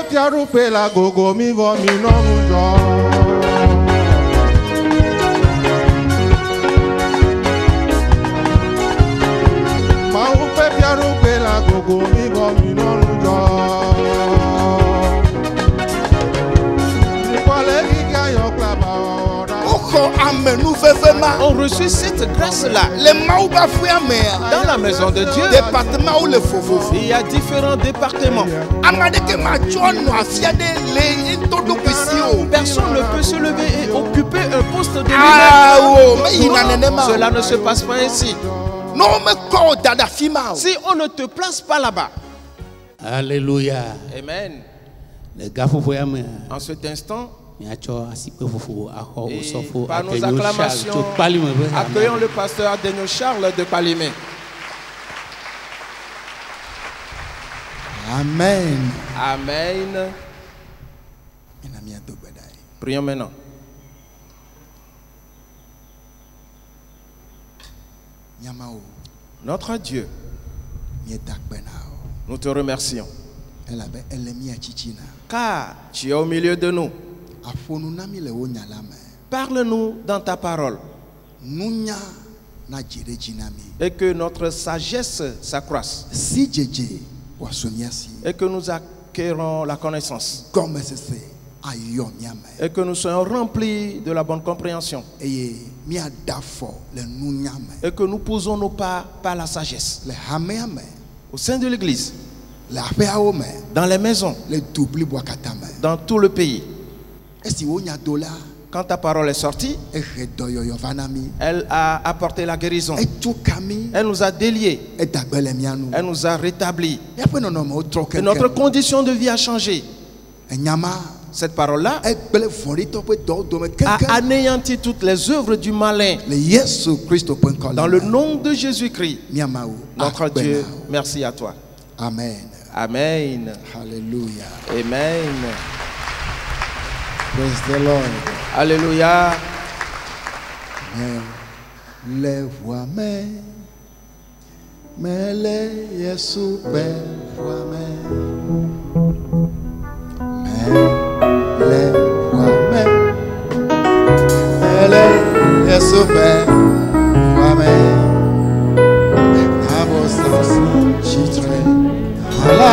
tiarupe la gogo mi vo mi no mujo. Ma upe tiarupe la gogo mi vo mi no mujo. On reçut cette grâce-là. Dans la maison de Dieu, il y a différents départements. Personne ne peut se lever et occuper un poste de leader. Cela ne se passe pas ainsi. Si on ne te place pas là-bas. Alléluia. Amen. En cet instant, et par nos acclamations, accueillons le pasteur Adenio Charles de Palimé. Amen. Amen. Prions maintenant. Notre Dieu, nous te remercions car tu es au milieu de nous. Parle-nous dans ta parole et que notre sagesse s'accroisse et que nous acquérons la connaissance et que nous soyons remplis de la bonne compréhension et que nous posons nos pas par la sagesse au sein de l'église, dans les maisons, dans tout le pays. Quand ta parole est sortie, elle a apporté la guérison. Elle nous a déliés. Elle nous a rétablis. Et notre condition de vie a changé. Cette parole-là a anéanti toutes les œuvres du malin. Dans le nom de Jésus-Christ, notre Dieu, merci à toi. Amen. Amen. Alléluia. Amen. Praise the Lord. Alléluia. Les voix mais les Yesu voix mais les voix mais les Yesu voix mais avos chitre Allah. Allah.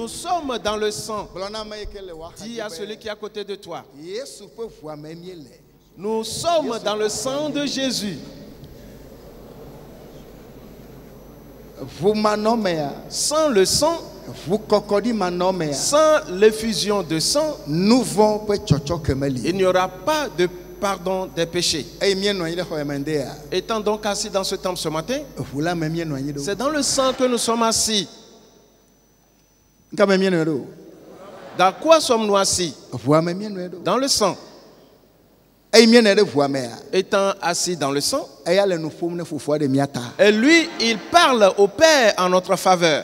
Nous sommes dans le sang. Dis à celui qui est à côté de toi. Nous sommes dans le sang de Jésus. Sans le sang, sans l'effusion de sang, il n'y aura pas de pardon des péchés. Étant donc assis dans ce temple ce matin, c'est dans le sang que nous sommes assis. Dans quoi sommes-nous assis? Dans le sang. Étant assis dans le sang, et lui, il parle au Père en notre faveur,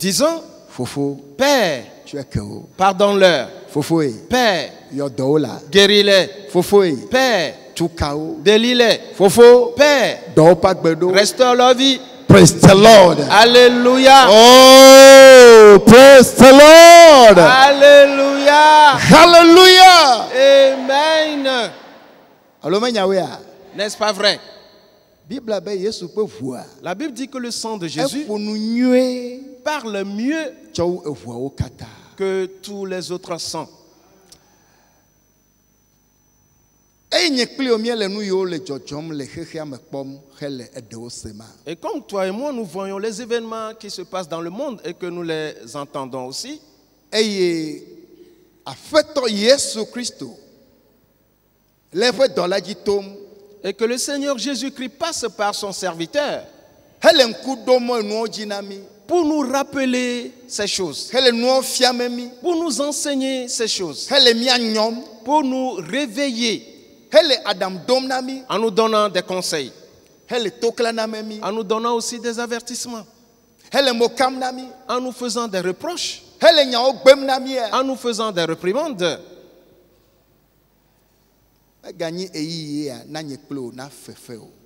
disant, Père, pardonne-leur. Père, guéris-les. Père, délie-les. Père, restaure leur vie. Praise the Lord. Alléluia. Oh, praise the Lord. Alléluia. Hallelujah. Amen. N'est-ce pas vrai? La Bible dit que le sang de Jésus parle mieux que tous les autres sangs. Et comme toi et moi, nous voyons les événements qui se passent dans le monde et que nous les entendons aussi. Et que le Seigneur Jésus-Christ passe par son serviteur pour nous rappeler ces choses, pour nous enseigner ces choses, pour nous réveiller en nous donnant des conseils, en nous donnant aussi des avertissements, en nous faisant des reproches, en nous faisant des réprimandes.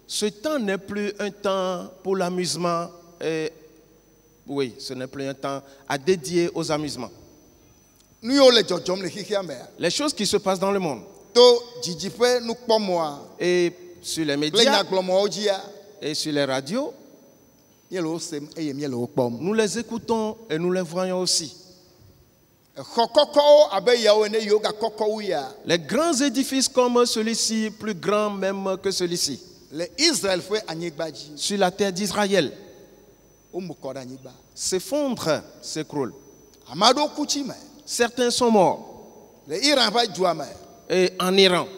Ce temps n'est plus un temps pour l'amusement. Oui, ce n'est plus un temps à dédier aux amusements. Les choses qui se passent dans le monde. Et sur les médias et sur les radios, nous les écoutons et nous les voyons aussi. Les grands édifices comme celui-ci, plus grands même que celui-ci, sur la terre d'Israël, s'effondrent, s'écroulent. Certains sont morts. Et en Iran,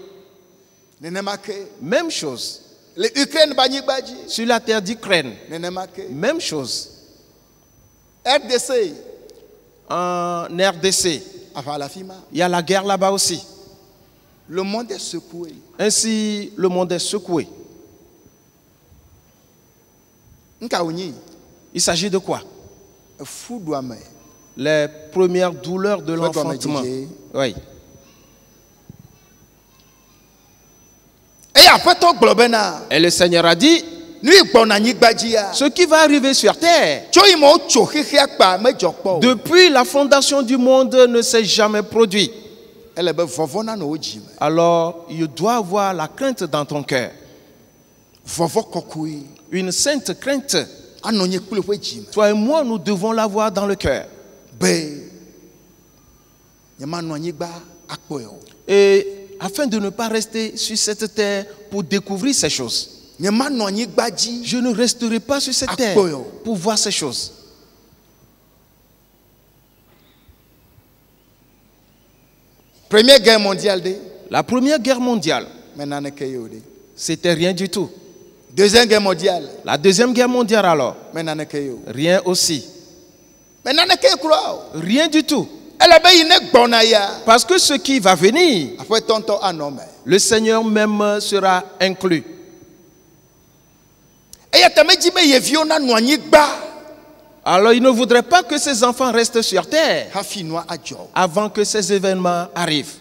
même chose. Sur la terre d'Ukraine, même chose. En RDC, il y a la guerre là-bas aussi. Le monde est secoué. Ainsi, le monde est secoué. Il s'agit de quoi? Les premières douleurs de l'enfantement. Oui. Et le Seigneur a dit, ce qui va arriver sur terre, depuis la fondation du monde, ne s'est jamais produit. Alors, il doit avoir la crainte dans ton cœur. Une sainte crainte. Toi et moi, nous devons l'avoir dans le cœur. Et afin de ne pas rester sur cette terre pour découvrir ces choses. Je ne resterai pas sur cette terre pour voir ces choses. Première guerre mondiale. La première guerre mondiale, c'était rien du tout. Deuxième guerre mondiale. La deuxième guerre mondiale alors, rien aussi. Rien du tout. Parce que ce qui va venir, le Seigneur même sera inclus. Alors il ne voudrait pas que ses enfants restent sur terre avant que ces événements arrivent.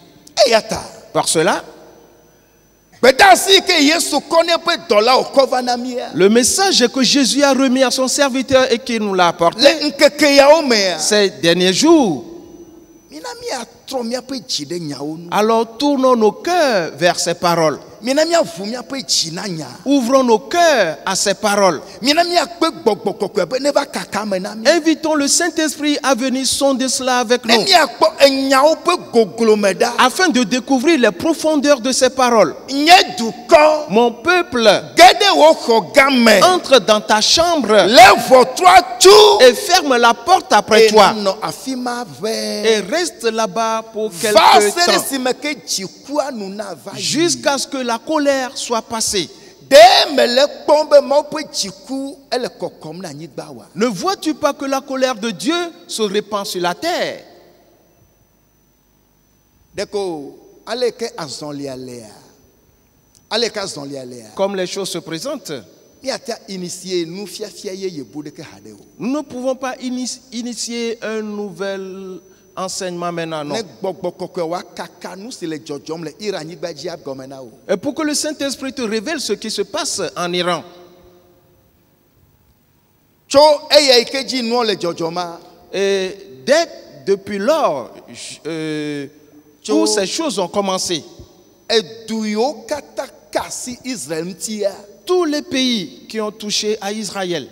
Par cela, le message que Jésus a remis à son serviteur et qu'il nous l'a apporté ces derniers jours, Alors tournons nos cœurs vers ces paroles. Ouvrons nos cœurs à ces paroles. Invitons le Saint-Esprit à venir sonder cela avec nous, afin de découvrir les profondeurs de ces paroles. Mon peuple, entre dans ta chambre et ferme la porte après toi et reste là-bas pour quelque temps, jusqu'à ce que la colère soit passée. Ne vois-tu pas que la colère de Dieu se répand sur la terre? Comme les choses se présentent, nous ne pouvons pas initier un nouvel enseignement maintenant, non. Et pour que le Saint-Esprit te révèle ce qui se passe en Iran, et depuis lors où ces choses ont commencé, tous les pays qui ont touché à Israël,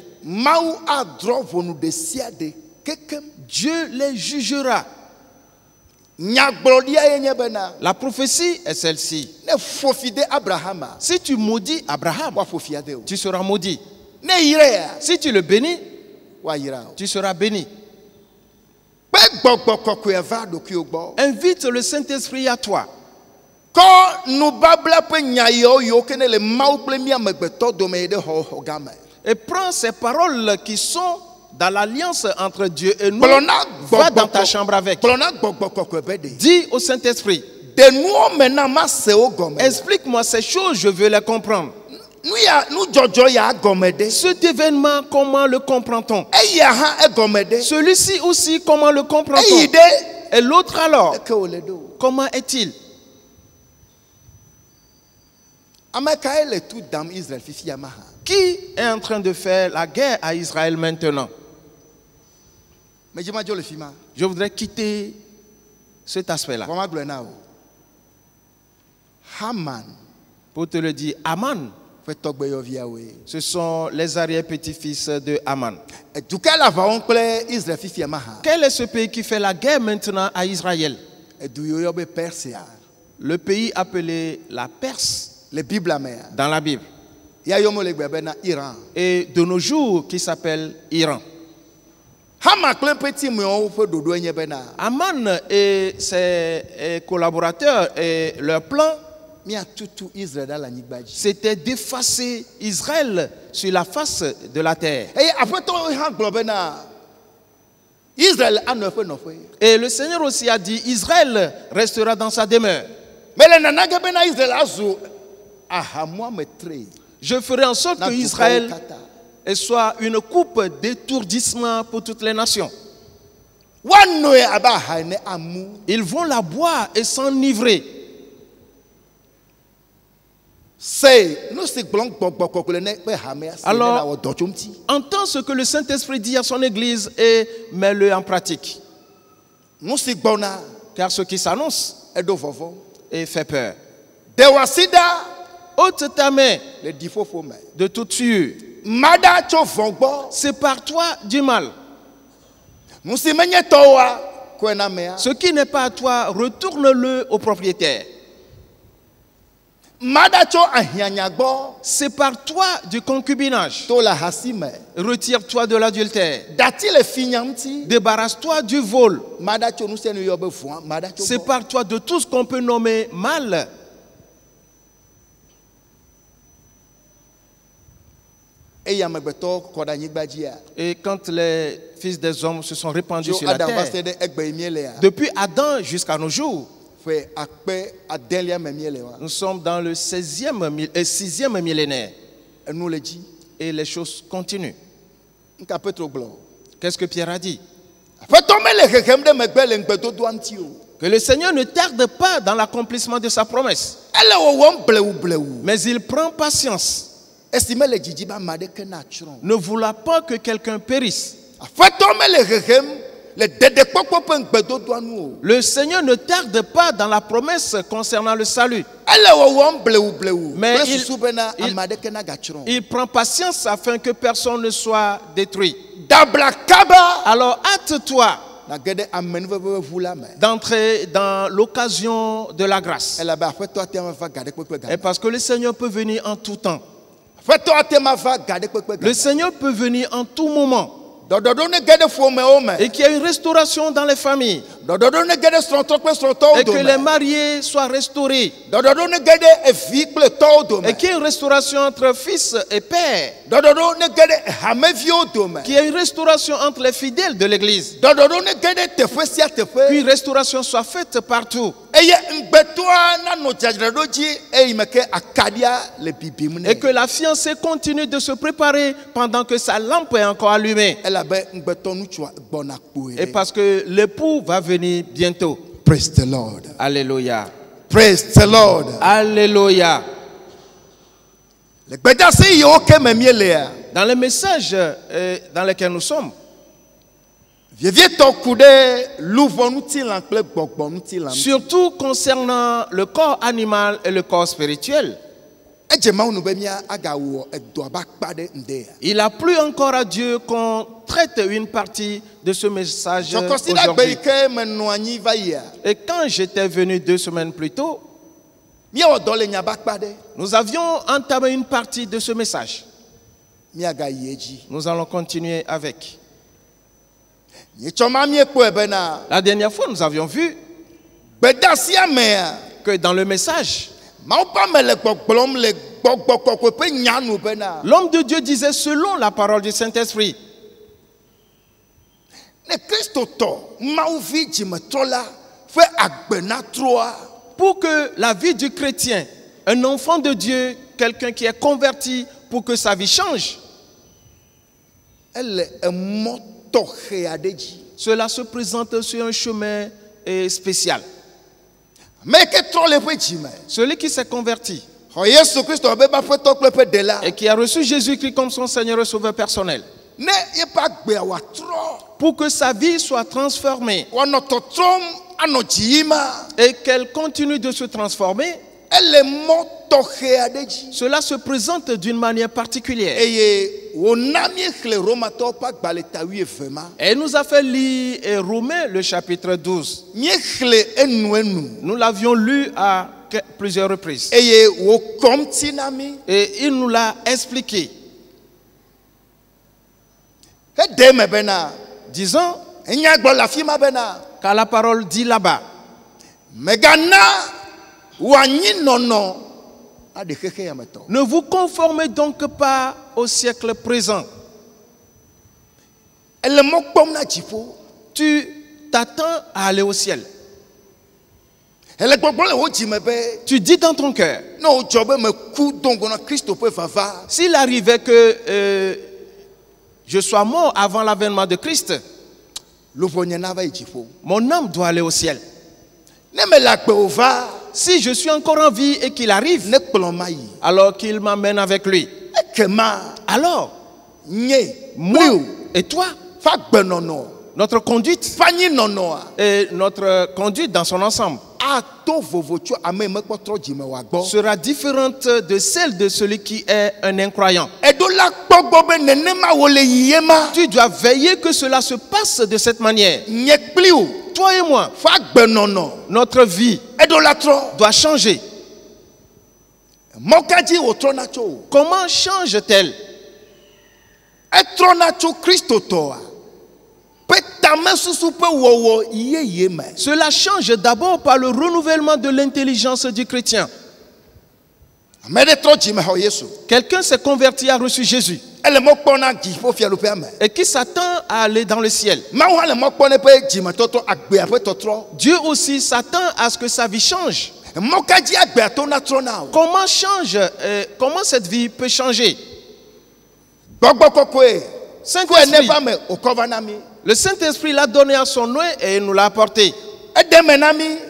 Dieu les jugera. La prophétie est celle-ci. Si tu maudis Abraham, tu seras maudit. Si tu le bénis, tu seras béni. Invite le Saint-Esprit à toi. Et prends ces paroles qui sont dans l'alliance entre Dieu et nous, va dans ta chambre avec. Dis au Saint-Esprit, explique-moi ces choses, je veux les comprendre. Cet événement, comment le comprend-on? Celui-ci aussi, comment le comprend-on? Et l'autre alors, comment est-il? Qui est en train de faire la guerre à Israël maintenant? Je voudrais quitter cet aspect-là. Pour te le dire, Aman, ce sont les arrière-petits-fils de Aman. Quel est ce pays qui fait la guerre maintenant à Israël? Le pays appelé la Perse dans la Bible. Et de nos jours qui s'appelle Iran. Aman et ses collaborateurs et leur plan, c'était d'effacer Israël sur la face de la terre. Et le Seigneur aussi a dit, Israël restera dans sa demeure. Je ferai en sorte que Israël soit une coupe d'étourdissement pour toutes les nations. Ils vont la boire et s'enivrer. Alors, entends ce que le Saint-Esprit dit à son Église et mets-le en pratique. Car ce qui s'annonce et fait peur. Ôte ta main de toute tueur. Sépare-toi du mal. Ce qui n'est pas à toi, retourne-le au propriétaire. Sépare-toi du concubinage. Retire-toi de l'adultère. Débarrasse-toi du vol. Sépare-toi de tout ce qu'on peut nommer mal. Et quand les fils des hommes se sont répandus sur la terre, depuis Adam jusqu'à nos jours, nous sommes dans le 6e millénaire. Et les choses continuent. Qu'est-ce que Pierre a dit? Que le Seigneur ne tarde pas dans l'accomplissement de sa promesse. Mais il prend patience, ne voulant pas que quelqu'un périsse. Le Seigneur ne tarde pas dans la promesse concernant le salut. Mais il prend patience afin que personne ne soit détruit. Alors hâte-toi d'entrer dans l'occasion de la grâce. Et parce que le Seigneur peut venir en tout temps. Le Seigneur peut venir en tout moment. Et qu'il y ait une restauration dans les familles. Et que les mariés soient restaurés. Et qu'il y ait une restauration entre fils et père. Qu'il y ait une restauration entre les fidèles de l'église. Qu'une restauration soit faite partout. Et que la fiancée continue de se préparer pendant que sa lampe est encore allumée. Et parce que l'époux va venir bientôt. Praise the Lord. Alléluia. Praise the Lord. Alléluia. Dans les messages dans lesquels nous sommes, surtout concernant le corps animal et le corps spirituel, il a plu encore à Dieu qu'on traite une partie de ce message aujourd'hui. Et quand j'étais venu 2 semaines plus tôt, nous avions entamé une partie de ce message. Nous allons continuer avec. La dernière fois, nous avions vu que dans le message, l'homme de Dieu disait selon la parole du Saint-Esprit. Pour que la vie du chrétien, un enfant de Dieu, quelqu'un qui est converti, pour que sa vie change, cela se présente sur un chemin spécial. Celui qui s'est converti et qui a reçu Jésus-Christ comme son Seigneur et Sauveur personnel, pour que sa vie soit transformée et qu'elle continue de se transformer, cela se présente d'une manière particulière. Et nous a fait lire Romains le chapitre 12. Nous l'avions lu à plusieurs reprises. Et il nous l'a expliqué. Disons, car la parole dit là-bas, ne vous conformez donc pas au siècle présent. Tu t'attends à aller au ciel. Tu dis dans ton cœur, s'il arrivait que je sois mort avant l'avènement de Christ, mon âme doit aller au ciel. Si je suis encore en vie et qu'il arrive, alors qu'il m'amène avec lui, alors, moi et toi, notre conduite et notre conduite dans son ensemble sera différente de celle de celui qui est un incroyant. Tu dois veiller que cela se passe de cette manière. Toi et moi, notre vie doit changer. Comment change-t-elle? Cela change d'abord par le renouvellement de l'intelligence du chrétien. Quelqu'un s'est converti, a reçu Jésus, et qui s'attend à aller dans le ciel. Dieu aussi s'attend à ce que sa vie change. Comment cette vie peut changer? Le Saint-Esprit l'a donné à son nom et il nous l'a apporté.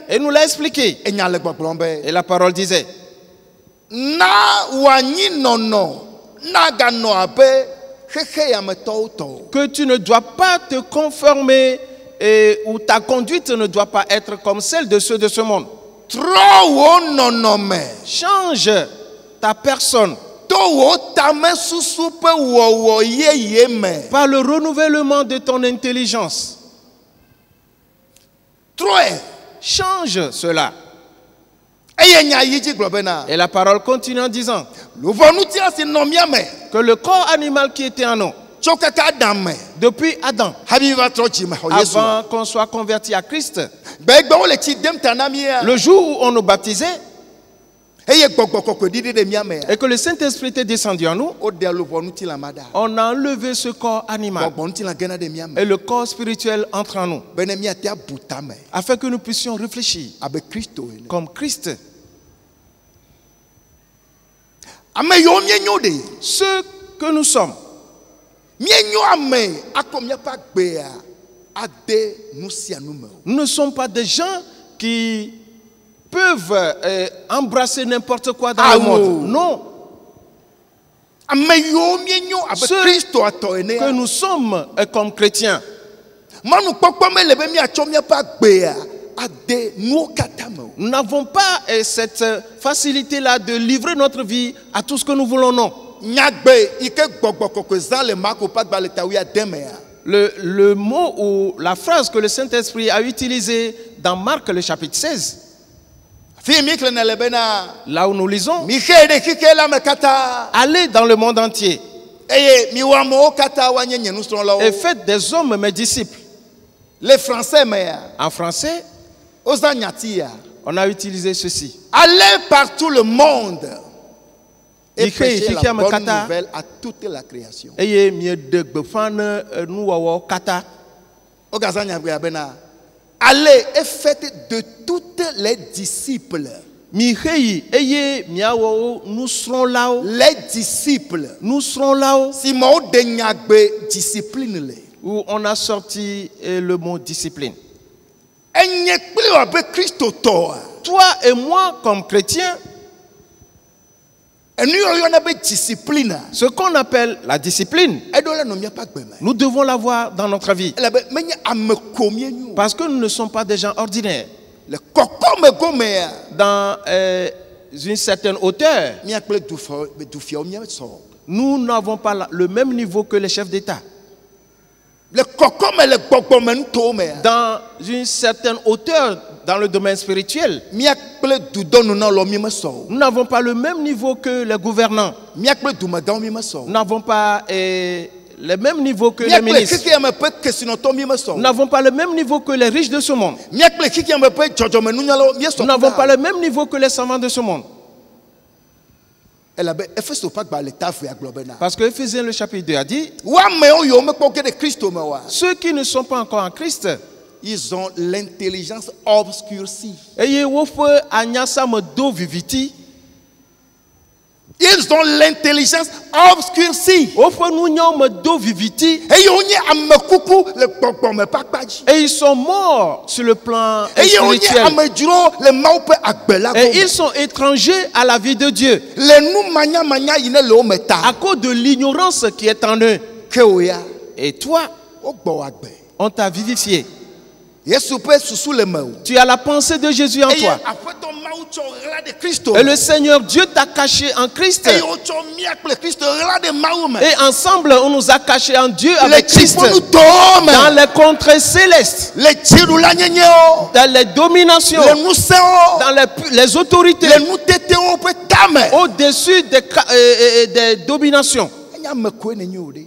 Et nous l'a expliqué. Et la parole disait, que tu ne dois pas te conformer et où ta conduite ne doit pas être comme celle de ceux de ce monde. Change ta personne par le renouvellement de ton intelligence. Change cela. Et la parole continue en disant que le corps animal qui était en nous, depuis Adam, avant qu'on soit converti à Christ, le jour où on nous baptisait et que le Saint-Esprit était descendu en nous, on a enlevé ce corps animal et le corps spirituel entre en nous afin que nous puissions réfléchir comme Christ. Ce que nous sommes, nous ne sommes pas des gens qui peuvent embrasser n'importe quoi dans le monde. Non. Ce que nous sommes comme chrétiens, nous n'avons pas cette facilité-là de livrer notre vie à tout ce que nous voulons, non. Le mot ou la phrase que le Saint-Esprit a utilisée dans Marc le chapitre 16, là où nous lisons, allez dans le monde entier et faites des hommes mes disciples. Les Français, en français, on a utilisé ceci. Allez par tout le monde et prêchez la bonne nouvelle à toute la création. Allez et faites de toutes les disciples. Les disciples. Nous serons là-haut. Si mon discipline. Où on a sorti le mot discipline. Toi et moi comme chrétiens, ce qu'on appelle la discipline, nous devons l'avoir dans notre vie. Parce que nous ne sommes pas des gens ordinaires. Dans une certaine hauteur, nous n'avons pas le même niveau que les chefs d'État. Dans une certaine hauteur, dans le domaine spirituel, nous n'avons pas le même niveau que les gouvernants. Nous n'avons pas le même niveau que les ministres. Nous n'avons pas le même niveau que les riches de ce monde. Nous n'avons pas le même niveau que les savants de ce monde. Parce que Ephésiens le chapitre 2 a dit, ceux qui ne sont pas encore en Christ, ils ont l'intelligence obscurcie. Ils ont l'intelligence obscurcie. Et ils sont morts sur le plan spirituel. Et ils sont étrangers à la vie de Dieu. À cause de l'ignorance qui est en eux. Et toi, on t'a vivifié. Tu as la pensée de Jésus en toi. Et le Seigneur Dieu t'a caché en Christ. Et ensemble, on nous a cachés en Dieu avec Christ. Dans les contrées célestes. Dans les dominations. Dans les autorités. Au-dessus des dominations.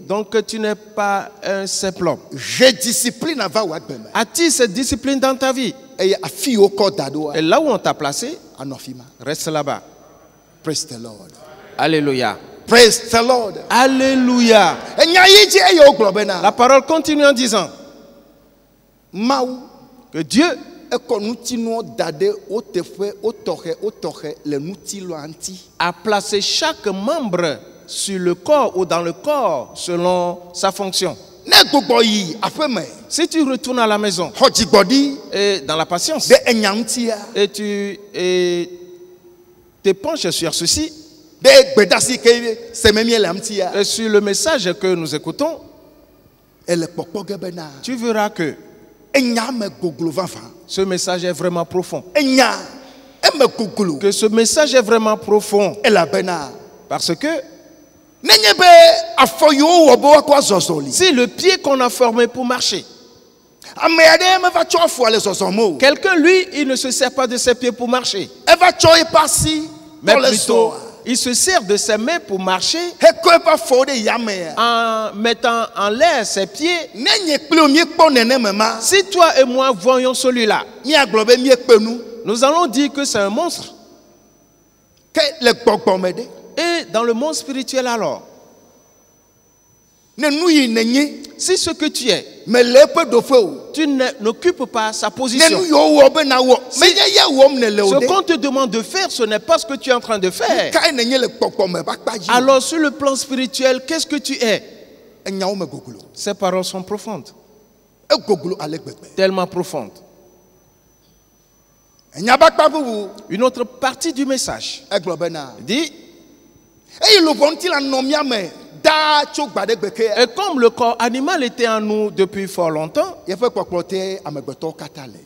Donc tu n'es pas un simple homme. As-tu cette discipline dans ta vie? Et là où on t'a placé, reste là-bas. Praise the Lord. Alléluia. Praise the Lord. Alléluia. La parole continue en disant que Dieu a placé chaque membre sur le corps ou dans le corps selon sa fonction. Si tu retournes à la maison et dans la patience et tu te penches sur ceci et sur le message que nous écoutons, tu verras que Ce message est vraiment profond. Que ce message est vraiment profond. Parce que c'est le pied qu'on a formé pour marcher. Quelqu'un, lui, il ne se sert pas de ses pieds pour marcher. Mais plutôt, il se sert de ses mains pour marcher en mettant en l'air ses pieds. Si toi et moi voyons celui-là, nous allons dire que c'est un monstre. Et dans le monde spirituel alors, si ce que tu es, tu n'occupes pas sa position. Ce qu'on te demande de faire, ce n'est pas ce que tu es en train de faire. Alors sur le plan spirituel, qu'est-ce que tu es? Ces paroles sont profondes. Tellement profondes. Une autre partie du message dit: et comme le corps animal était en nous depuis fort longtemps,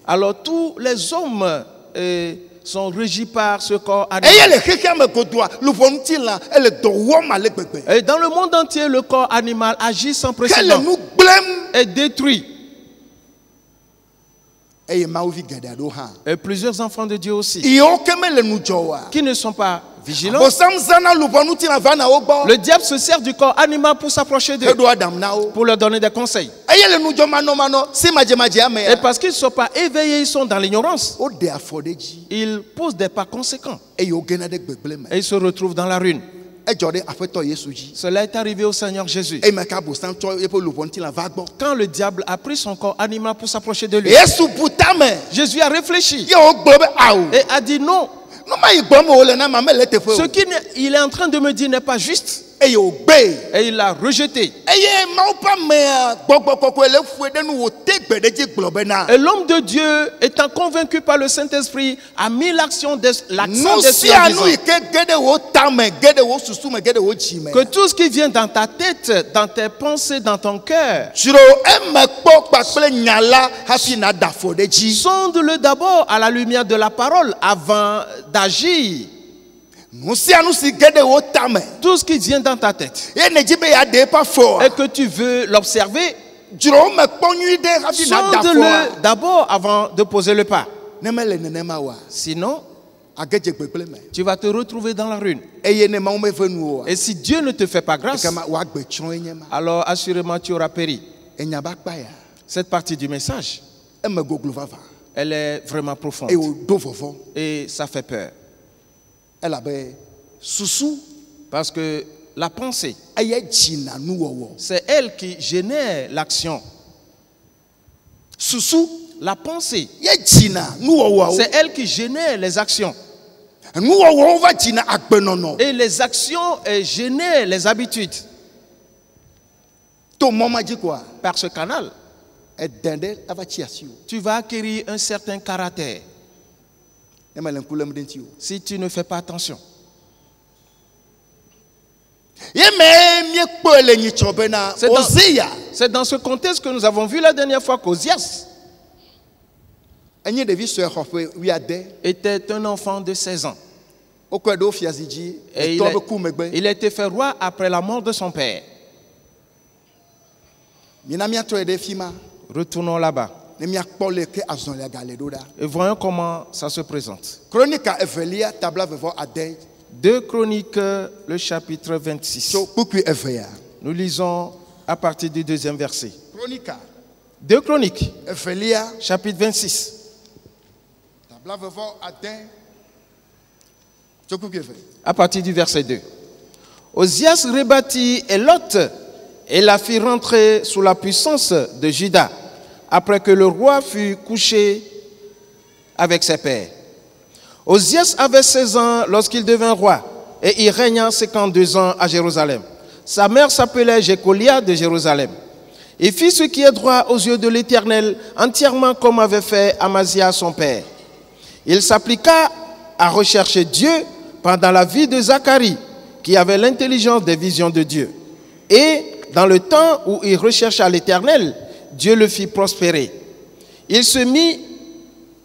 alors tous les hommes sont régis par ce corps animal. Et dans le monde entier, le corps animal agit sans précédent et détruit. Et plusieurs enfants de Dieu aussi, qui ne sont pas vigilants. Le diable se sert du corps animal pour s'approcher d'eux, pour leur donner des conseils. Et parce qu'ils ne sont pas éveillés, ils sont dans l'ignorance, ils posent des pas conséquents et ils se retrouvent dans la ruine. Cela est arrivé au Seigneur Jésus. Quand le diable a pris son corps animal pour s'approcher de lui, Jésus a réfléchi et a dit non. Ce qu'il est en train de me dire n'est pas juste. Et il l'a rejeté. Et l'homme de Dieu, étant convaincu par le Saint-Esprit, a mis l'accent dessus en disant que tout ce qui vient dans ta tête, dans tes pensées, dans ton cœur, sonde-le d'abord à la lumière de la parole avant d'agir. Tout ce qui vient dans ta tête et que tu veux l'observer, sonde-le d'abord avant de poser le pas. Sinon, tu vas te retrouver dans la ruine. Et si Dieu ne te fait pas grâce, alors assurément tu auras péri. Cette partie du message, elle est vraiment profonde et ça fait peur. Parce que la pensée, c'est elle qui génère l'action. La pensée, c'est elle qui génère les actions. Et les actions génèrent les habitudes. Par ce canal, tu vas acquérir un certain caractère. Si tu ne fais pas attention. C'est dans ce contexte que nous avons vu la dernière fois qu'Ozias était un enfant de 16 ans. Et il a été fait roi après la mort de son père. Retournons là-bas et voyons comment ça se présente. 2 Chroniques, le chapitre 26. Nous lisons à partir du 2e verset. 2 Chroniques, chapitre 26. À partir du verset 2. Ozias rebâtit Élot et la fit rentrer sous la puissance de Juda, après que le roi fut couché avec ses pères. Ozias avait 16 ans lorsqu'il devint roi, et il régna 52 ans à Jérusalem. Sa mère s'appelait Jécolia de Jérusalem. Il fit ce qui est droit aux yeux de l'Éternel, entièrement comme avait fait Amazia son père. Il s'appliqua à rechercher Dieu pendant la vie de Zacharie, qui avait l'intelligence des visions de Dieu. Et dans le temps où il rechercha l'Éternel, Dieu le fit prospérer. Il se mit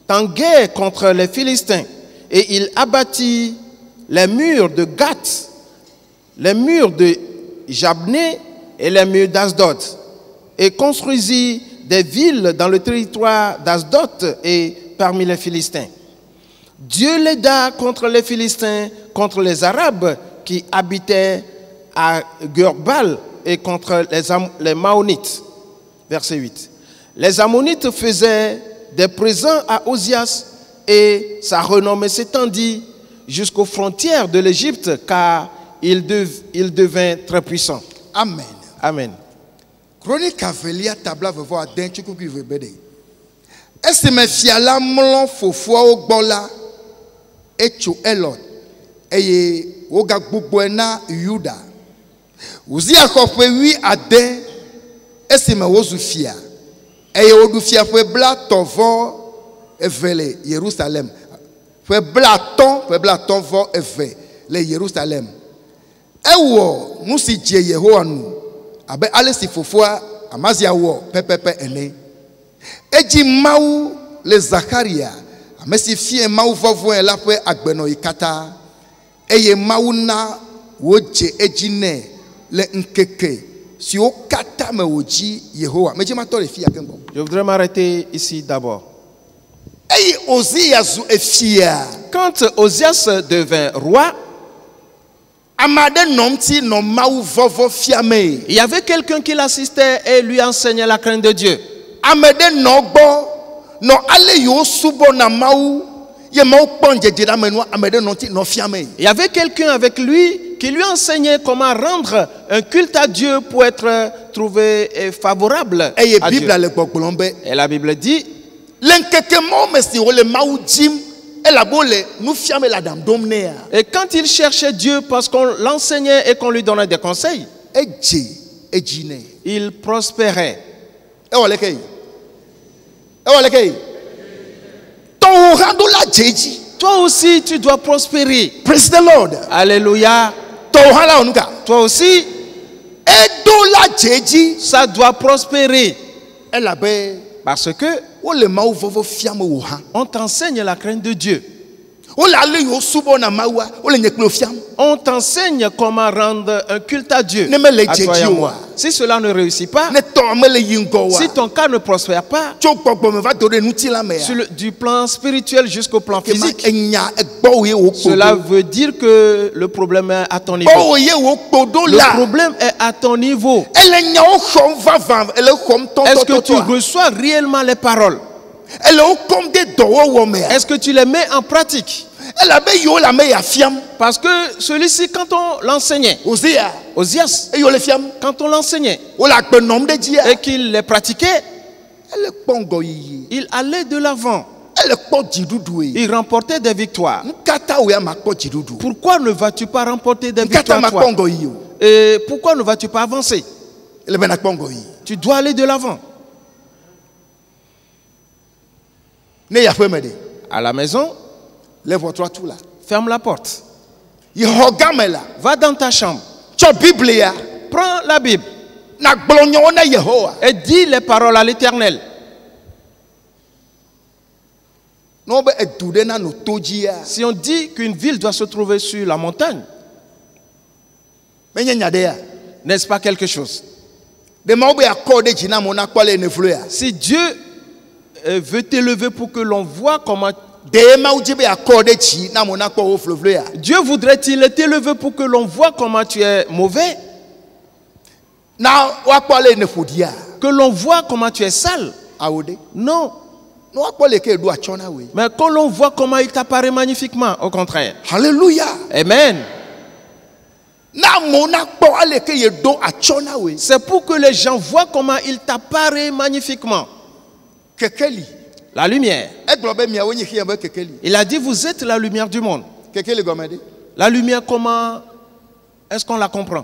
en guerre contre les Philistins et il abattit les murs de Gath, les murs de Jabné et les murs d'Asdod et construisit des villes dans le territoire d'Asdod et parmi les Philistins. Dieu l'aida contre les Philistins, contre les Arabes qui habitaient à Gurbal et contre les Maonites. Verset 8. Les Ammonites faisaient des présents à Osias et sa renommée s'étendit jusqu'aux frontières de l'Égypte car il devint très puissant. Amen. Amen. Chronique Avelia tabla vevo aden chuku ki vebede. Est-ce me fiala mlon fofo ogbola echo elot eye woga gbogbo na Yuda. Uzi akofwe wi aden est-ce me wozu fia eye wodu fia fwe bla tovo evele Jerusalem. Fwe bla ton vo eve le Jerusalem. Ewo musi je Yehowa nu abe alesi fofoa Amazia wo pepepe ene. Eji mau le Zakaria amesi fie mau vovo la pe agbeno ikata eye mau na woje eji ne le nkeke si o kata me woji Yehowa meji ma to le fie akembo. Je voudrais m'arrêter ici d'abord. Eye Osias efia. Quand Osias devint roi, il y avait quelqu'un qui l'assistait et lui enseignait la crainte de Dieu. Il y avait quelqu'un avec lui qui lui enseignait comment rendre un culte à Dieu pour être trouvé favorable à Dieu. Et la Bible dit, et quand il cherchait Dieu parce qu'on l'enseignait et qu'on lui donnait des conseils, il prospérait. Toi aussi, tu dois prospérer. Praise the Lord. Alléluia. Toi aussi, ça doit prospérer. Parce que on t'enseigne la crainte de Dieu. On t'enseigne comment rendre un culte à Dieu. À toi et à moi. Si cela ne réussit pas, si ton cas ne prospère pas, du plan spirituel jusqu'au plan physique, cela veut dire que le problème est à ton niveau. Le problème est à ton niveau. Est-ce que tu reçois réellement les paroles? Est-ce que tu les mets en pratique? Parce que celui-ci, quand on l'enseignait, Osias, quand on l'enseignait et qu'il les pratiquait, il allait de l'avant. Il remportait des victoires. Pourquoi ne vas-tu pas remporter des victoires, toi? Et pourquoi ne vas-tu pas avancer? Tu dois aller de l'avant. À la maison, ferme la porte. Va dans ta chambre. Prends la Bible et dis les paroles à l'Éternel. Si on dit qu'une ville doit se trouver sur la montagne, n'est-ce pas quelque chose? Si Dieu veut t'élever pour que l'on voit comment... Dieu voudrait-il t'élever pour que l'on voit comment tu es mauvais? Que l'on voit comment tu es sale? Non. Mais quand l'on voit comment il t'apparaît magnifiquement, au contraire. Alléluia. Amen. C'est pour que les gens voient comment il t'apparaît magnifiquement. La lumière. Il a dit, vous êtes la lumière du monde. La lumière, comment est-ce qu'on la comprend?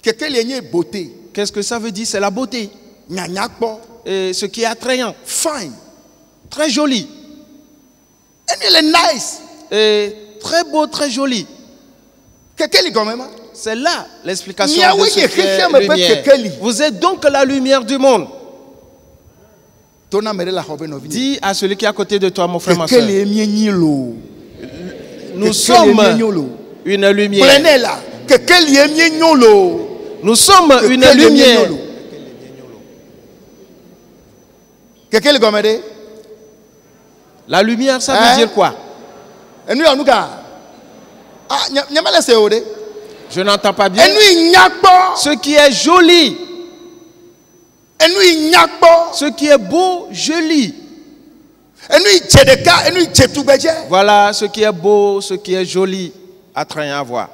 Qu'est-ce que ça veut dire? C'est la beauté. Et ce qui est attrayant. Fine. Très joli. Et très beau, très joli. C'est là l'explication de ce qu'est lumière. Vous êtes donc la lumière du monde. Dis à celui qui est à côté de toi, mon frère, ma soeur. Nous sommes une lumière. Nous sommes une lumière. La lumière, ça veut dire quoi? Je n'entends pas bien. Ce qui est joli. Ce qui est beau, joli. Voilà ce qui est beau, ce qui est joli, attrayant à voir.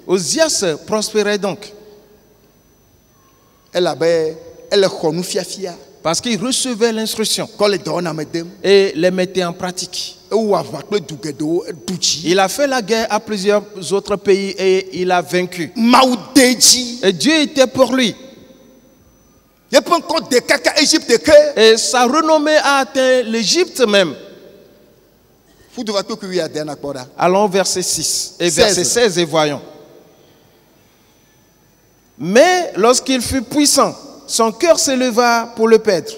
Osias prospérait donc. Parce qu'il recevait l'instruction et les mettait en pratique. Il a fait la guerre à plusieurs autres pays et il a vaincu. Et Dieu était pour lui. Et sa renommée a atteint l'Égypte même. Allons verset 6 et verset 16 et voyons. Mais lorsqu'il fut puissant, son cœur s'éleva pour le perdre.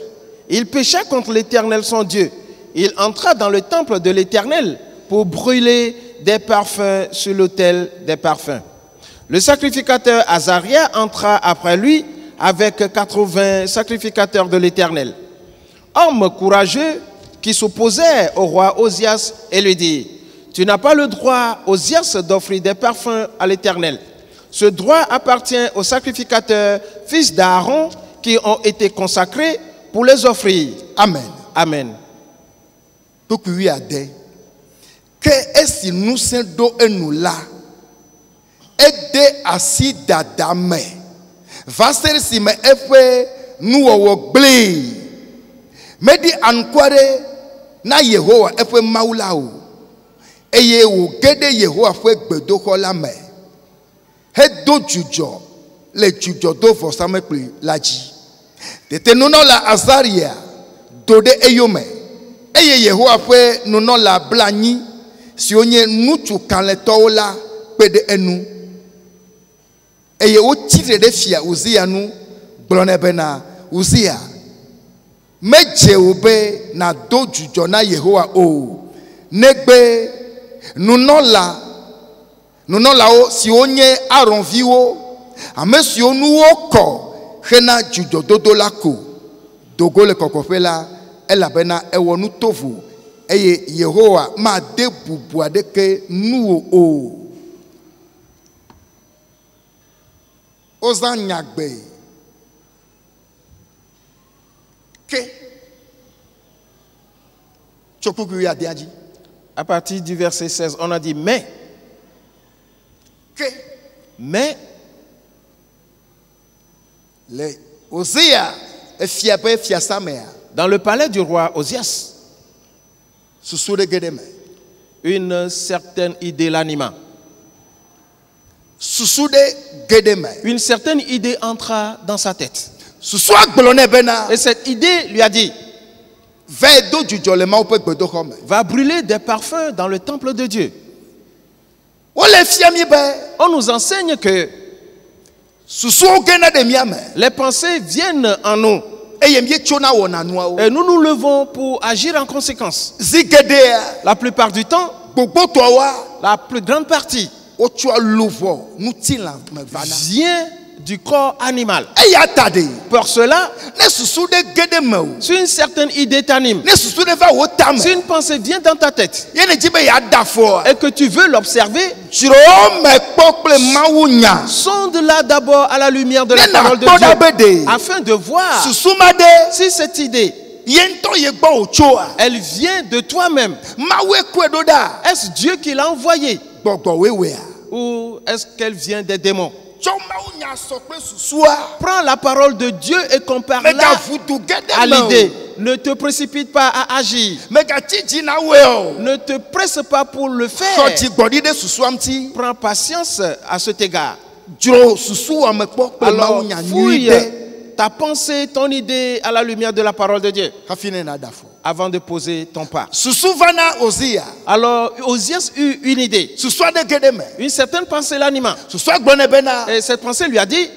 Il pécha contre l'Éternel son Dieu. Il entra dans le temple de l'Éternel pour brûler des parfums sur l'autel des parfums. Le sacrificateur Azaria entra après lui avec 80 sacrificateurs de l'Éternel. Homme courageux qui s'opposait au roi Osias et lui dit: tu n'as pas le droit, Osias, d'offrir des parfums à l'Éternel. Ce droit appartient aux sacrificateurs, fils d'Aaron, qui ont été consacrés pour les offrir. Amen. Amen. Donc oui, Adé, que est-ce que nous sommes nous là, aider assis d'Adame, va ser si me efe nous au blé, me dit anquare na Yehowa efe maulao, eye wo gede Yehowa fwe gbedo kola me, he do jujo, le jujo do fosame pli laji. Tete nuno la Azaria dode eyome eye Yehowa fwe nuno la blani si onye nuchu kanleto la pede enu eye o tire de fia Uzia nu blone bena Uzia meje obe na do jujo na Yehowa o negbe nuno la o si onye Aaron viwo ame si onu oko Hena judo dodo lako dogo le kokofela elabena ewonu tovu eye Yehowa ma de bubu adeke nuo o ozanyagbe ke chokugu ya diaji. À partir du verset 16, on a dit mais dans le palais du roi Osias, une certaine idée l'anima. Une certaine idée entra dans sa tête. Et cette idée lui a dit: va brûler des parfums dans le temple de Dieu. On nous enseigne que les pensées viennent en nous. Et nous nous levons pour agir en conséquence. La plupart du temps, la plus grande partie vient du corps animal. Pour cela, si une certaine idée t'anime, si une pensée vient dans ta tête et que tu veux l'observer, sonde-la d'abord à la lumière de la parole de Dieu afin de voir si cette idée elle vient de toi-même. Est-ce Dieu qui l'a envoyée ou est-ce qu'elle vient des démons? Prends la parole de Dieu et compare-la à l'idée. Ne te précipite pas à agir. Ne te presse pas pour le faire. Prends patience à cet égard. Alors, fouille ta pensée, ton idée à la lumière de la parole de Dieu. avant de poser ton pas. Alors, Osias eut une idée. Une certaine pensée l'anima. Et cette pensée lui a dit,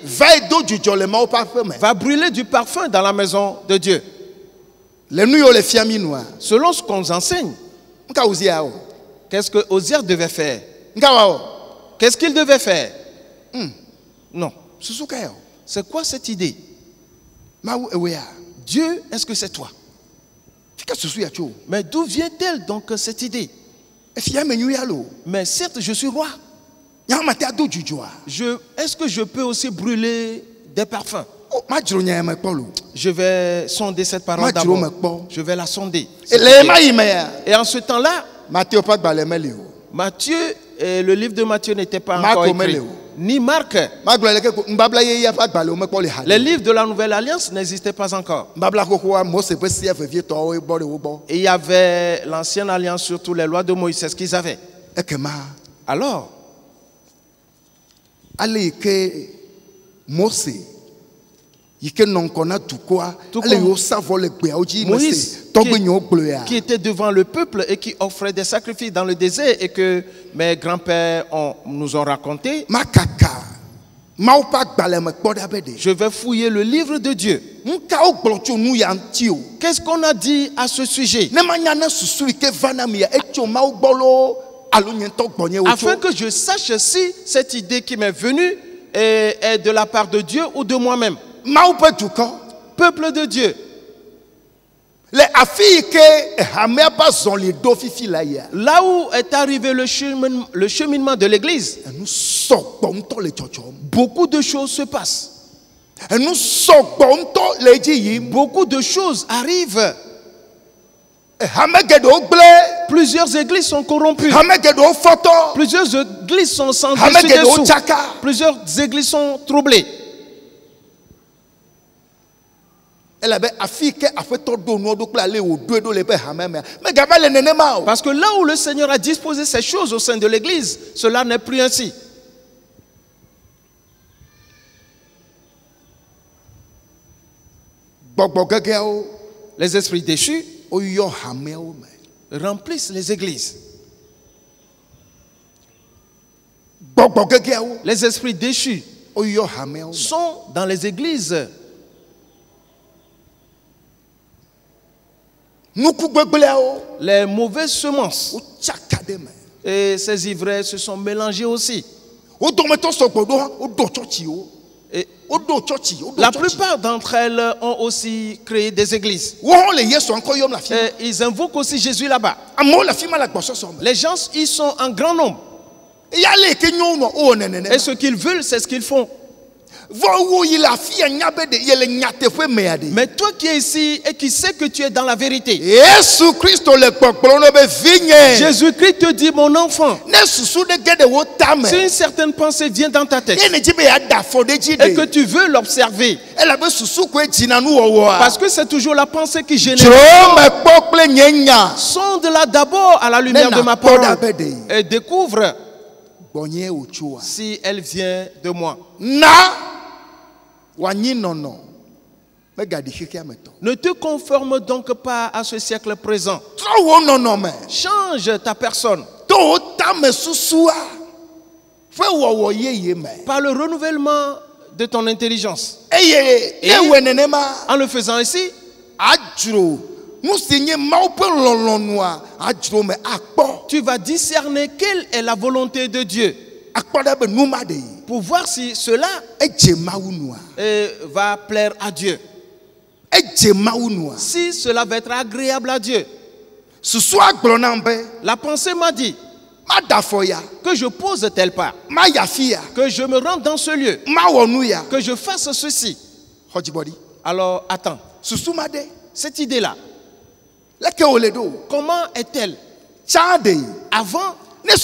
va brûler du parfum dans la maison de Dieu. Selon ce qu'on nous enseigne, qu'est-ce que Osias devait faire? Qu'est-ce qu'il devait faire? Non. C'est quoi cette idée? Dieu, est-ce que c'est toi? Mais d'où vient-elle donc cette idée? Mais certes, je suis roi. Est-ce que je peux aussi brûler des parfums? Je vais sonder cette parole d'abord. Je vais la sonder. Et en ce temps-là, Matthieu, le livre de Matthieu n'était pas encore écrit. Ni Marc. Les livres de la Nouvelle Alliance n'existaient pas encore. Et il y avait l'Ancienne Alliance, surtout les lois de Moïse, c'est ce qu'ils avaient. Alors, Moïse, qui était devant le peuple et qui offrait des sacrifices dans le désert et que mes grands-pères nous ont raconté, je vais fouiller le livre de Dieu. Qu'est-ce qu'on a dit à ce sujet? Afin que je sache si cette idée qui m'est venue est de la part de Dieu ou de moi-même. Peuple de Dieu. Là où est arrivé le cheminement de l'église, beaucoup de choses se passent. Beaucoup de choses arrivent. Plusieurs églises sont corrompues. Plusieurs églises sont sans dessus-dessous. Plusieurs églises sont troublées. Parce que là où le Seigneur a disposé ces choses au sein de l'église, cela n'est plus ainsi. Les esprits déchus remplissent les églises. Les esprits déchus sont dans les églises. Les mauvaises semences et ces ivraies se sont mélangées aussi. Et la plupart d'entre elles ont aussi créé des églises. Et ils invoquent aussi Jésus là-bas. Les gens y sont en grand nombre. Et ce qu'ils veulent, c'est ce qu'ils font. Mais toi qui es ici et qui sais que tu es dans la vérité, Jésus-Christ te dit, mon enfant, si une certaine pensée vient dans ta tête et que tu veux l'observer, parce que c'est toujours la pensée qui génère, sonde-la d'abord à la lumière de ma parole et découvre si elle vient de moi. Ne te conforme donc pas à ce siècle présent. Change ta personne par le renouvellement de ton intelligence. Et en le faisant ainsi, tu vas discerner quelle est la volonté de Dieu pour voir si cela va plaire à Dieu, si cela va être agréable à Dieu. La pensée m'a dit que je pose tel pas, que je me rende dans ce lieu, que je fasse ceci. Alors attends, cette idée-là, comment est-elle? Avant, une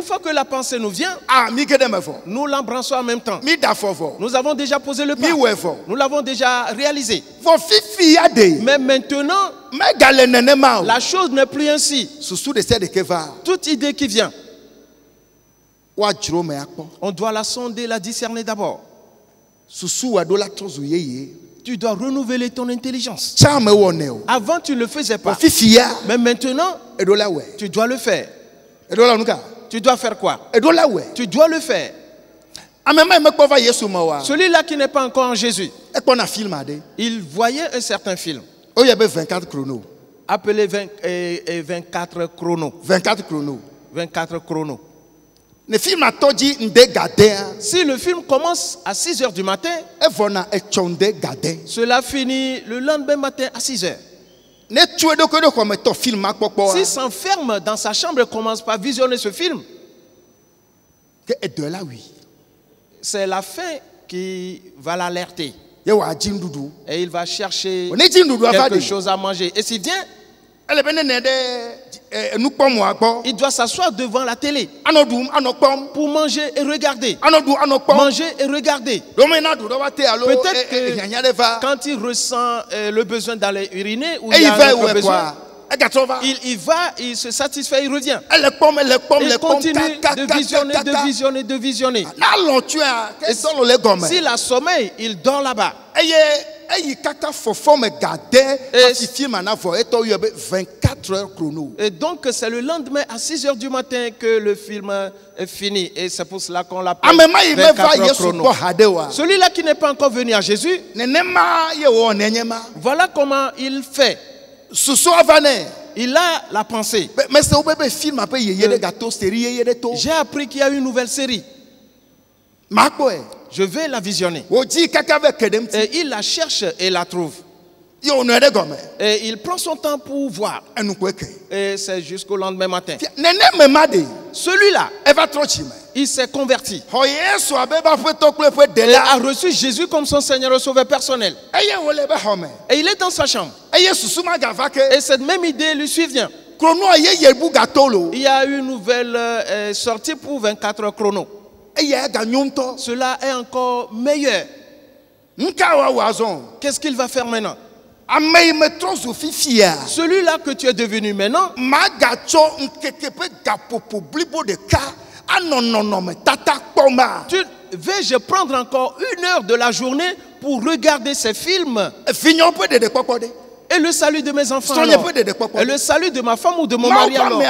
fois que la pensée nous vient, nous l'embrassons en même temps. Nous avons déjà posé le pas. Nous l'avons déjà réalisé. Mais maintenant, la chose n'est plus ainsi. Toute idée qui vient, on doit la sonder, la discerner d'abord. Tu dois renouveler ton intelligence. Avant, tu ne le faisais pas. Mais maintenant, tu dois le faire. Tu dois faire quoi? Tu dois le faire. Celui-là qui n'est pas encore en Jésus, il voyait un certain film appelé 24 chronos. 24 chronos. Si le film commence à 6 h du matin, cela finit le lendemain matin à 6 h. S'il s'enferme dans sa chambre et commence par visionner ce film, c'est la faim qui va l'alerter. Et il va chercher quelque chose à manger. Et s'il vient, il doit s'asseoir devant la télé pour manger et regarder. Manger et regarder. Peut-être que quand il ressent le besoin d'aller uriner ou il y a un besoin, il va, il se satisfait, il revient. Il continue de visionner. S'il a sommeil, il dort là-bas. Et donc c'est le lendemain à 6 h du matin que le film est fini. Et c'est pour cela qu'on l'appelle 24 chronos. Celui-là qui n'est pas encore venu à Jésus, voilà comment il fait. Il a la pensée. J'ai appris qu'il y a une nouvelle série. Je vais la visionner. Et il la cherche et la trouve. Et il prend son temps pour voir. Et c'est jusqu'au lendemain matin. Celui-là, il s'est converti. Il a reçu Jésus comme son Seigneur et Sauveur personnel. Et il est dans sa chambre. Et cette même idée lui survient. Il y a une nouvelle sortie pour 24 chronos. Cela est encore meilleur. Qu'est-ce qu'il va faire maintenant? Celui-là que tu es devenu maintenant, vais-je prendre encore 1 heure de la journée pour regarder ces films? Et le salut de mes enfants alors? Et le salut de ma femme ou de mon mari alors?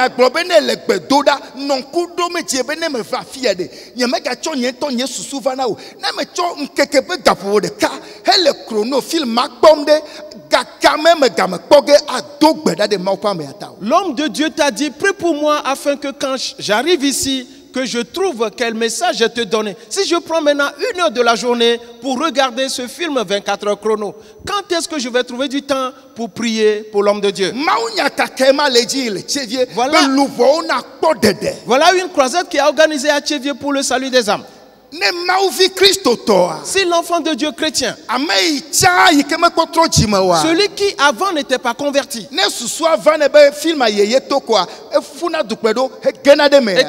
L'homme de Dieu t'a dit, prie pour moi afin que quand j'arrive ici, que je trouve quel message je te donne. Si je prends maintenant 1 heure de la journée pour regarder ce film 24 chronos, quand est-ce que je vais trouver du temps pour prier pour l'homme de Dieu? Voilà une croisade qui est organisée à Tchévier pour le salut des âmes. Si l'enfant de Dieu chrétien, celui qui avant n'était pas converti, et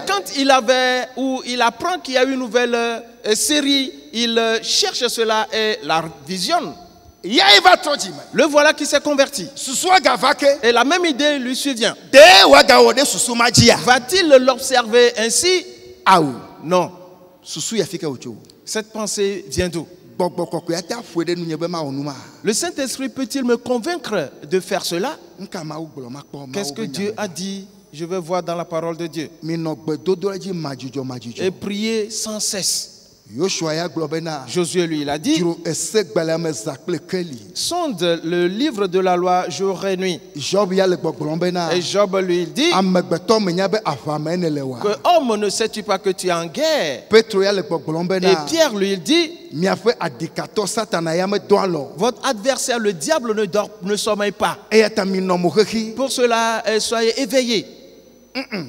quand il avait ou il apprend qu'il y a une nouvelle série, il cherche cela et la visionne. Le voilà qui s'est converti. Et la même idée lui survient. Va-t-il l'observer ainsi? Non. Cette pensée vient d'où? Le Saint-Esprit peut-il me convaincre de faire cela? Qu'est-ce que Dieu a dit? Je vais voir dans la parole de Dieu. Et prier sans cesse. Josué lui il a dit, sonde le livre de la loi jour et nuit. Et Job lui il dit, que homme ne sais-tu pas que tu es en guerre? Et Pierre lui il dit, votre adversaire le diable ne sommeille pas. Pour cela soyez éveillés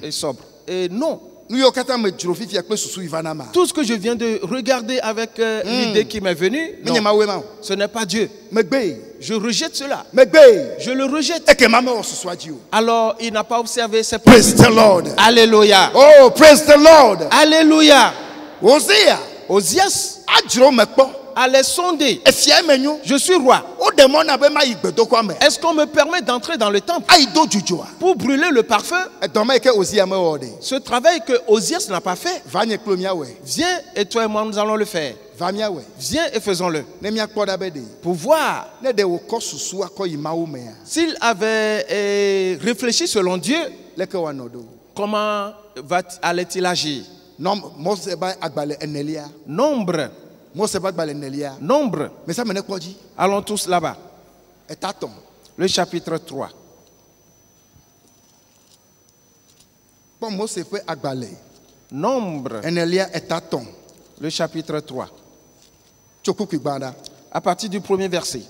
et sobres. Et non. Tout ce que je viens de regarder avec l'idée qui m'est venue, non, ce n'est pas Dieu. Je rejette cela. Je le rejette. Alors il n'a pas observé ses Praise the Lord. Alléluia. Oh, praise the Lord. Alléluia. Osias allait sonder. Je suis roi. Est-ce qu'on me permet d'entrer dans le temple pour brûler le parfum? Ce travail que Osias n'a pas fait, viens et toi et moi nous allons le faire. Viens et faisons-le. Pour voir s'il avait réfléchi selon Dieu, comment allait-il agir? Nombre. Allons tous là-bas. Le chapitre 3. Nombre. Le chapitre 3. À partir du premier verset.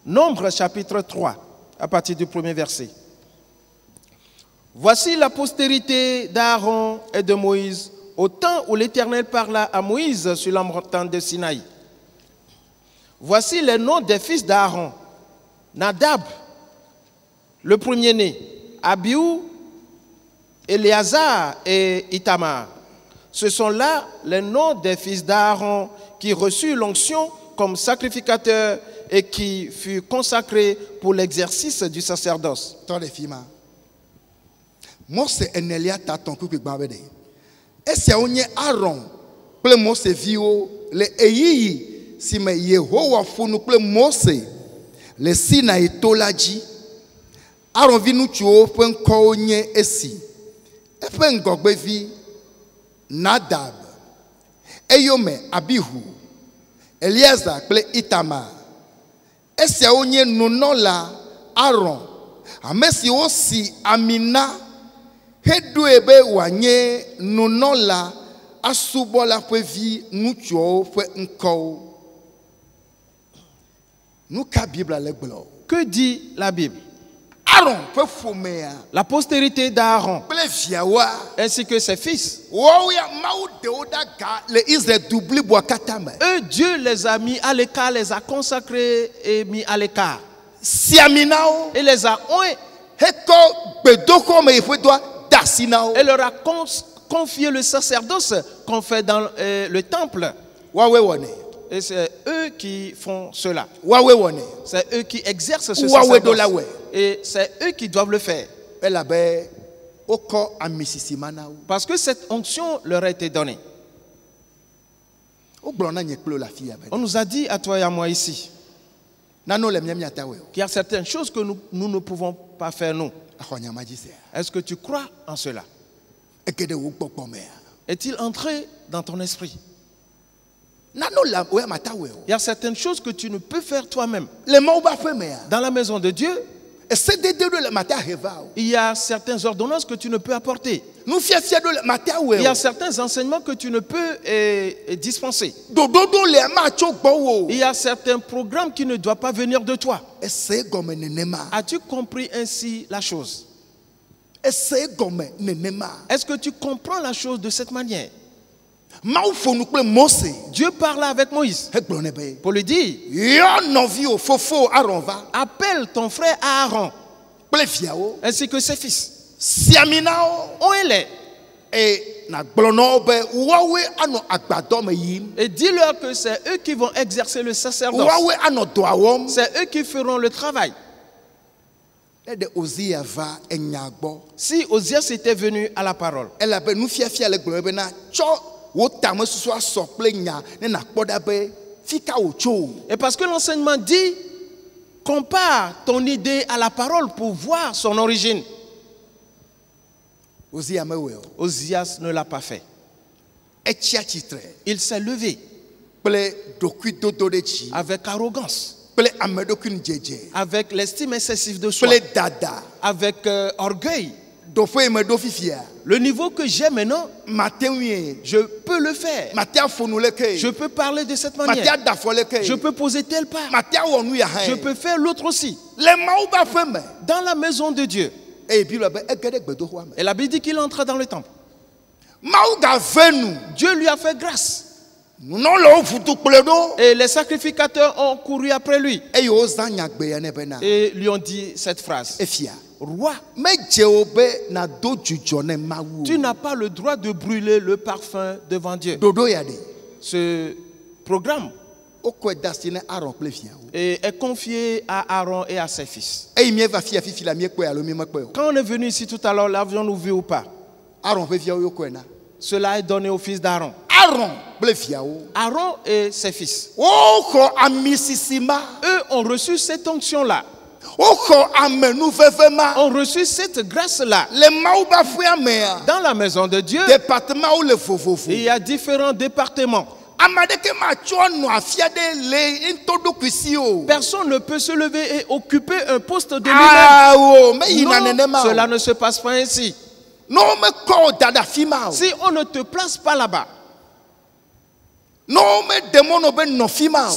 Nombre chapitre 3. À partir du premier verset. Voici la postérité d'Aaron et de Moïse au temps où l'Éternel parla à Moïse sur la montagne de Sinaï. Voici les noms des fils d'Aaron. Nadab, le premier-né, Abihu, Éléazar et Ithamar. Ce sont là les noms des fils d'Aaron qui reçurent l'onction comme sacrificateurs et qui furent consacrés pour l'exercice du sacerdoce. Mose enelia taton kuku gbabede. Ese onye Aaron ple Mose vio le eyiyi si me Yehowa funu ple Mose le Sinaï tolaji. Aaron vi nutuo pen ko onye esi. Epe ngogbe vi Nadab. Eyome Abihu. Eleazar ple Ithamar. Ese onye nunola Aaron. Amesi osi Amina. Hedu ebe wanye nunola asubola pevi nutuo fe nko. Nuka Bible le blo. Que dit la Bible? Aaron pe fomea. La postérité d'Aaron Pleviawa ainsi que ses fils. Woya maude odaga le Israël doubli boakatame. Eux, Dieu les a mis à l'écart, les a consacrés et mis à l'écart. Siaminao Et les a oint. Heko bedoko me ifedwa dasinao. Et leur a confié le sacerdoce qu'on fait dans le temple. Wawe wone. Et c'est eux qui font cela. Wawe wone. C'est eux qui exercent ce sacerdoce. Et c'est eux qui doivent le faire. Parce que cette onction leur a été donnée. On nous a dit à toi et à moi ici qu'il y a certaines choses que nous ne pouvons pas faire nous. Est-ce que tu crois en cela? Est-il entré dans ton esprit? Il y a certaines choses que tu ne peux faire toi-même. Dans la maison de Dieu, il y a certaines ordonnances que tu ne peux apporter. Il y a certains enseignements que tu ne peux dispenser. Il y a certains programmes qui ne doivent pas venir de toi. As-tu compris ainsi la chose? Est-ce que tu comprends la chose de cette manière? Dieu parla avec Moïse pour lui dire: appelle ton frère Aaron ainsi que ses fils. Oins-les et dis-leur que c'est eux qui vont exercer le sacerdoce. C'est eux qui feront le travail. Si Osias était venu à la parole, et parce que l'enseignement dit: compare ton idée à la parole pour voir son origine. Osias ne l'a pas fait. Il s'est levé avec arrogance, avec l'estime excessive de soi, avec orgueil. Le niveau que j'ai maintenant, je peux le faire. Je peux parler de cette manière. Je peux poser tel pas. Je peux faire l'autre aussi. Dans la maison de Dieu. Et la Bible dit qu'il entre dans le temple. Dieu lui a fait grâce. Et les sacrificateurs ont couru après lui. Et lui ont dit cette phrase: Roi, tu n'as pas le droit de brûler le parfum devant Dieu. Ce programme est confié à Aaron et à ses fils. Quand on est venu ici tout à l'heure, l'avions-nous vu ou pas? Cela est donné au fils d'Aaron. Aaron et ses fils, eux ont reçu cette onction-là, ont reçu cette grâce-là. Dans la maison de Dieu, il y a différents départements. Personne ne peut se lever et occuper un poste de lui-même. Non, cela ne se passe pas ainsi. Si on ne te place pas là-bas, si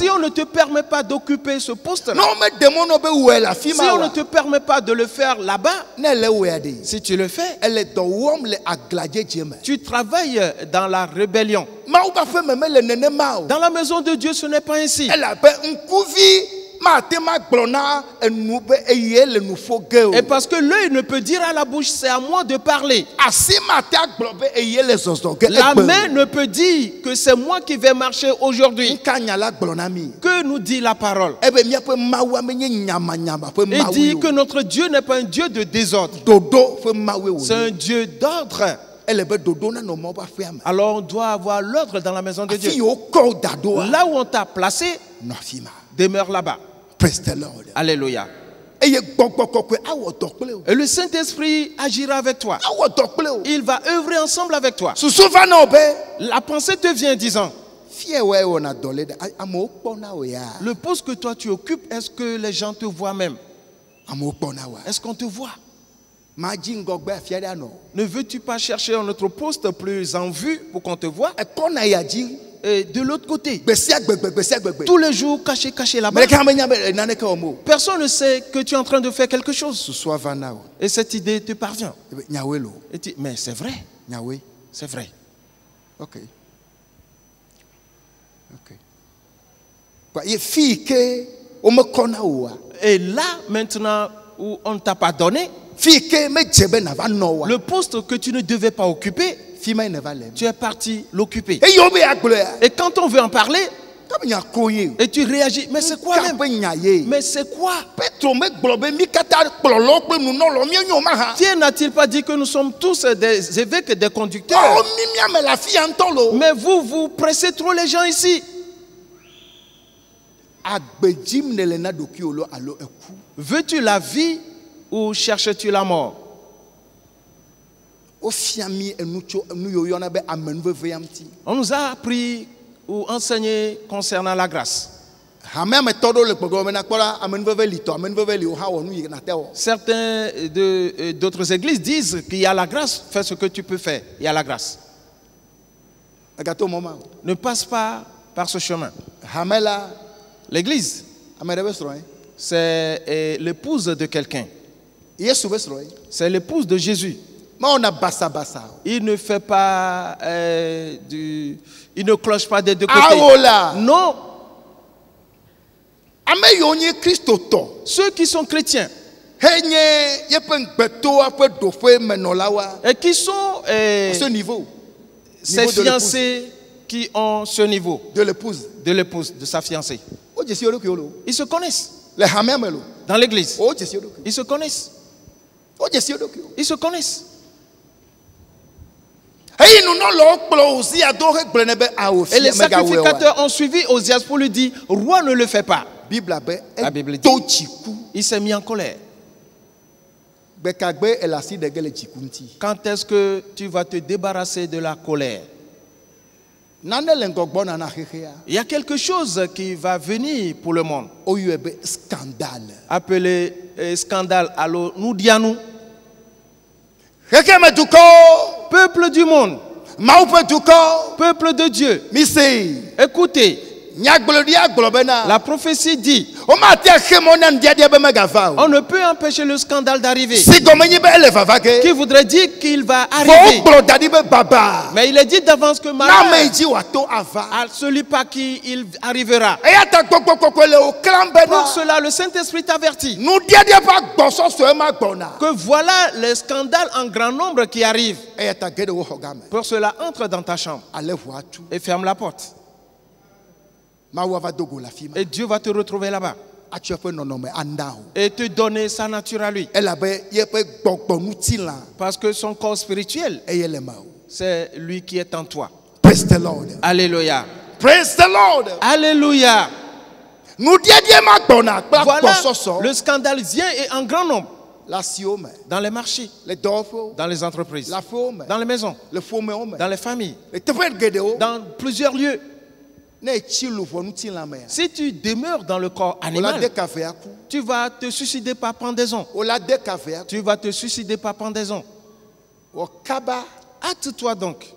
on ne te permet pas d'occuper ce poste-là, si on ne te permet pas de le faire là-bas, si tu le fais, tu travailles dans la rébellion. Dans la maison de Dieu, ce n'est pas ainsi. Et parce que l'œil ne peut dire à la bouche, c'est à moi de parler. La main ne peut dire que c'est moi qui vais marcher aujourd'hui. Que nous dit la parole? Il dit que notre Dieu n'est pas un Dieu de désordre. C'est un Dieu d'ordre. Alors on doit avoir l'ordre dans la maison de Dieu. Là où on t'a placé, demeure là-bas. Praise the Lord. Alléluia. Et le Saint-Esprit agira avec toi. Il va œuvrer ensemble avec toi. La pensée te vient disant, le poste que toi tu occupes, est-ce que les gens te voient même? Est-ce qu'on te voit? Ne veux-tu pas chercher un autre poste plus en vue pour qu'on te voie? Et de l'autre côté, tous les jours caché là-bas, personne ne sait que tu es en train de faire quelque chose. Et cette idée te parvient. Et tu, mais c'est vrai. C'est vrai. Ok. Et là, maintenant, où on ne t'a pas donné, le poste que tu ne devais pas occuper, tu es parti l'occuper. Et quand on veut en parler, et tu réagis, mais c'est quoi même? Mais c'est quoi? Dieu n'a-t-il pas dit que nous sommes tous des évêques, des conducteurs? Mais vous pressez trop les gens ici. Veux-tu la vie ou cherches-tu la mort? On nous a appris ou enseigné concernant la grâce. Certains d'autres églises disent qu'il y a la grâce, fais ce que tu peux faire, il y a la grâce. Ne passe pas par ce chemin. L'église, c'est l'épouse de quelqu'un. C'est l'épouse de Jésus. Il ne fait pas il ne cloche pas des deux côtés. Non. Ceux qui sont chrétiens et qui sont ce niveau, ces fiancés qui ont ce niveau de l'épouse, de sa fiancée. Ils se connaissent. Dans l'église, ils se connaissent. Ils se connaissent. Et les sacrificateurs ont suivi Osias pour lui dire, roi, ne le fais pas. La Bible dit, il s'est mis en colère. Quand est-ce que tu vas te débarrasser de la colère? Il y a quelque chose qui va venir pour le monde. Appelé scandale. Alors, nous disons, peuple du monde, peuple de Dieu, écoutez, la prophétie dit, on ne peut empêcher le scandale d'arriver. Qui voudrait dire qu'il va arriver. Mais il est dit d'avance que malheur à celui par qui il arrivera. Pour cela, le Saint-Esprit t'avertit que voilà le scandale en grand nombre qui arrive. Pour cela, entre dans ta chambre et ferme la porte. Et Dieu va te retrouver là-bas et te donner sa nature à lui. Parce que son corps spirituel, c'est lui qui est en toi. Praise the Lord. Alléluia. Praise the Lord. Alléluia. Voilà, le scandale vient et en grand nombre. Dans les marchés, dans les entreprises, dans les maisons, dans les familles, dans plusieurs lieux. Si tu demeures dans le corps animal, tu vas te suicider par pendaison. Tu vas te suicider par pendaison. Hâte-toi donc.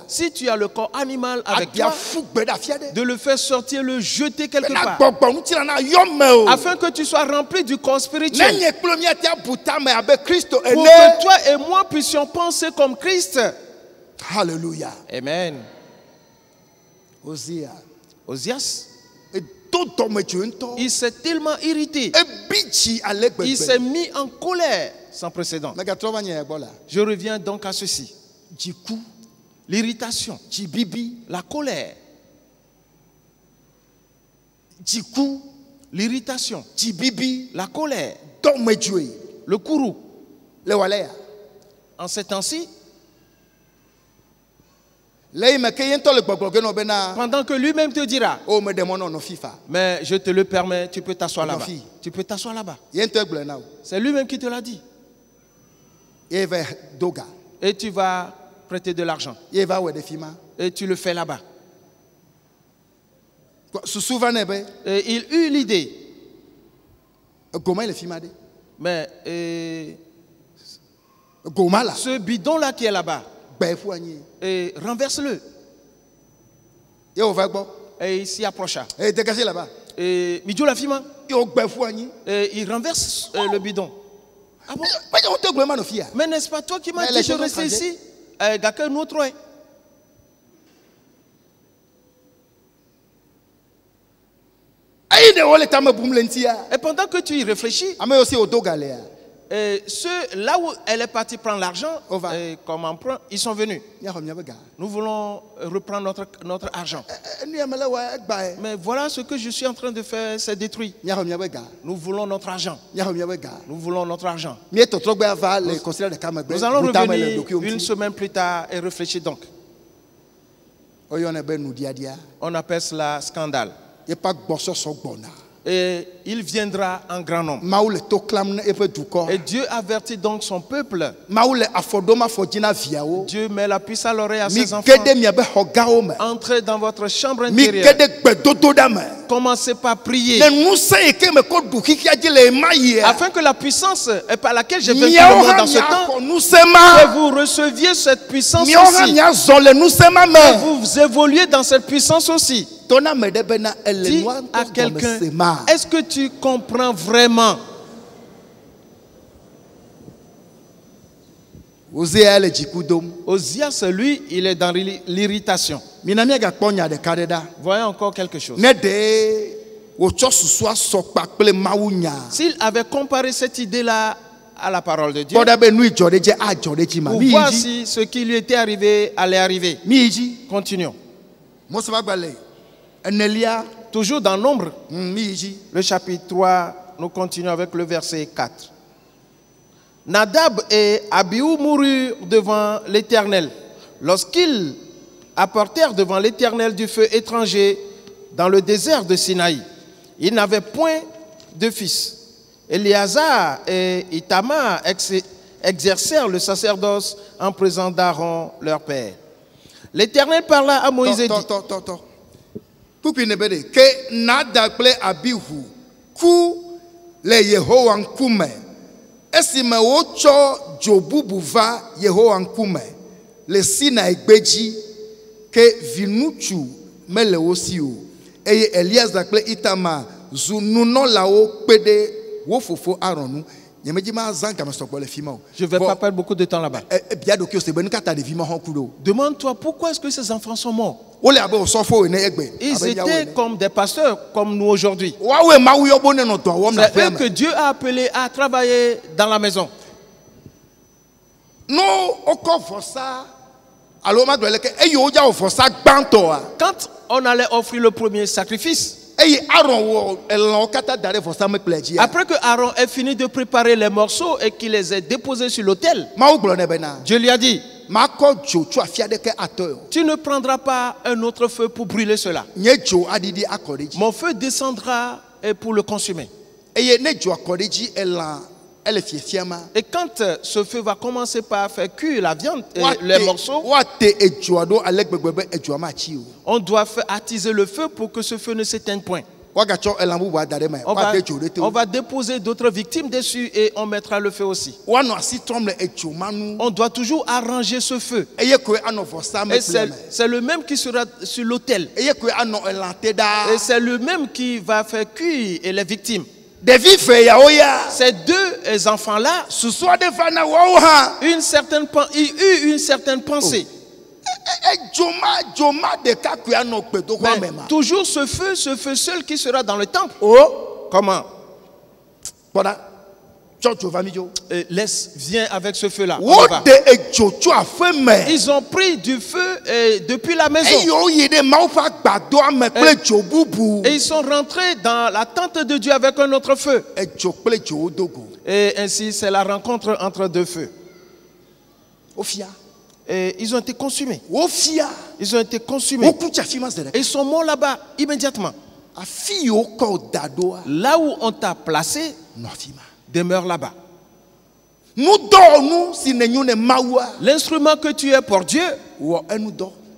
Si tu as le corps animal avec toi, de le faire sortir, le jeter quelque part, afin que tu sois rempli du corps spirituel. Pour que toi et moi puissions penser comme Christ. Alléluia. Amen. Osias, il s'est tellement irrité. Il s'est mis en colère sans précédent. Je reviens donc à ceci. L'irritation, la colère. L'irritation, la colère, le courroux. En ces temps-ci, pendant que lui-même te dira, mais je te le permets, tu peux t'asseoir là-bas. Tu peux t'asseoir là-bas. C'est lui-même qui te l'a dit. Et tu vas prêter de l'argent. Et tu le fais là-bas. Et il eut l'idée. Mais ce bidon-là qui est là-bas, et renverse-le. Et il s'y approcha. Et Midjo la fima. Et il renverse le bidon. Ah bon? Mais n'est-ce pas toi qui m'as dit de rester ici? Et pendant que tu y réfléchis, là où elle est partie prendre l'argent, comme emprunt, ils sont venus. Nous voulons reprendre notre argent. Mais voilà ce que je suis en train de faire, c'est détruit. Nous voulons notre argent. Nous voulons notre argent. Nous allons revenir une semaine plus tard et réfléchir donc. On appelle cela scandale. Et il viendra en grand nombre. Et Dieu avertit donc son peuple. Dieu met la puce à l'oreille à ses enfants. Entrez dans votre chambre intérieure. Commencez par prier. Afin que la puissance par laquelle j'ai vécu dans ce temps, que vous receviez cette puissance aussi. Que vous évoluez dans cette puissance aussi. Dis à quelqu'un, est-ce que tu comprends vraiment? Osias, lui, il est dans l'irritation. Voyons encore quelque chose. S'il avait comparé cette idée-là à la parole de Dieu, pour voir si ce qui lui était arrivé allait arriver. Continuons. Toujours dans Nombre, le chapitre 3, nous continuons avec le verset 4. Nadab et Abihu moururent devant l'Éternel. Lorsqu'ils apportèrent devant l'Éternel du feu étranger dans le désert de Sinaï, ils n'avaient point de fils. Éléazar et Ithamar exercèrent le sacerdoce en présence d'Aaron, leur père. L'Éternel parla à Moïse et dit... que Nadab Abihu ku le Yehowa nkume esime wocho jobubu va Yehowa nkume le Sinai gbeji ke vinuchu mele osi o eye Eliazar kple Itamar zu nunolawo pede wo fofo Aaron. Je ne vais pas perdre beaucoup de temps là-bas. Demande-toi pourquoi est-ce que ces enfants sont morts. Ils étaient comme des pasteurs comme nous aujourd'hui. C'est eux que Dieu a appelés à travailler dans la maison. Quand on allait offrir le premier sacrifice, après que Aaron ait fini de préparer les morceaux et qu'il les ait déposés sur l'autel, Dieu lui a dit, Tu ne prendras pas un autre feu pour brûler cela. Mon feu descendra pour le consumer. Et quand ce feu va commencer par faire cuire la viande et les morceaux, on doit attiser le feu pour que ce feu ne s'éteigne point. On va déposer d'autres victimes dessus et on mettra le feu aussi. On doit toujours arranger ce feu. Et c'est le même qui sera sur l'autel. Et c'est le même qui va faire cuire les victimes. Ces deux enfants-là eut une certaine pensée. Mais toujours ce feu seul qui sera dans le temple. Comment? Viens avec ce feu-là. Ils ont pris du feu depuis la maison. Et ils sont rentrés dans la tente de Dieu avec un autre feu. Et ainsi, c'est la rencontre entre deux feux. Et ils ont été consumés. Ils ont été consumés. Et ils sont morts là-bas immédiatement. Là où on t'a placé, demeure là-bas. L'instrument que tu es pour Dieu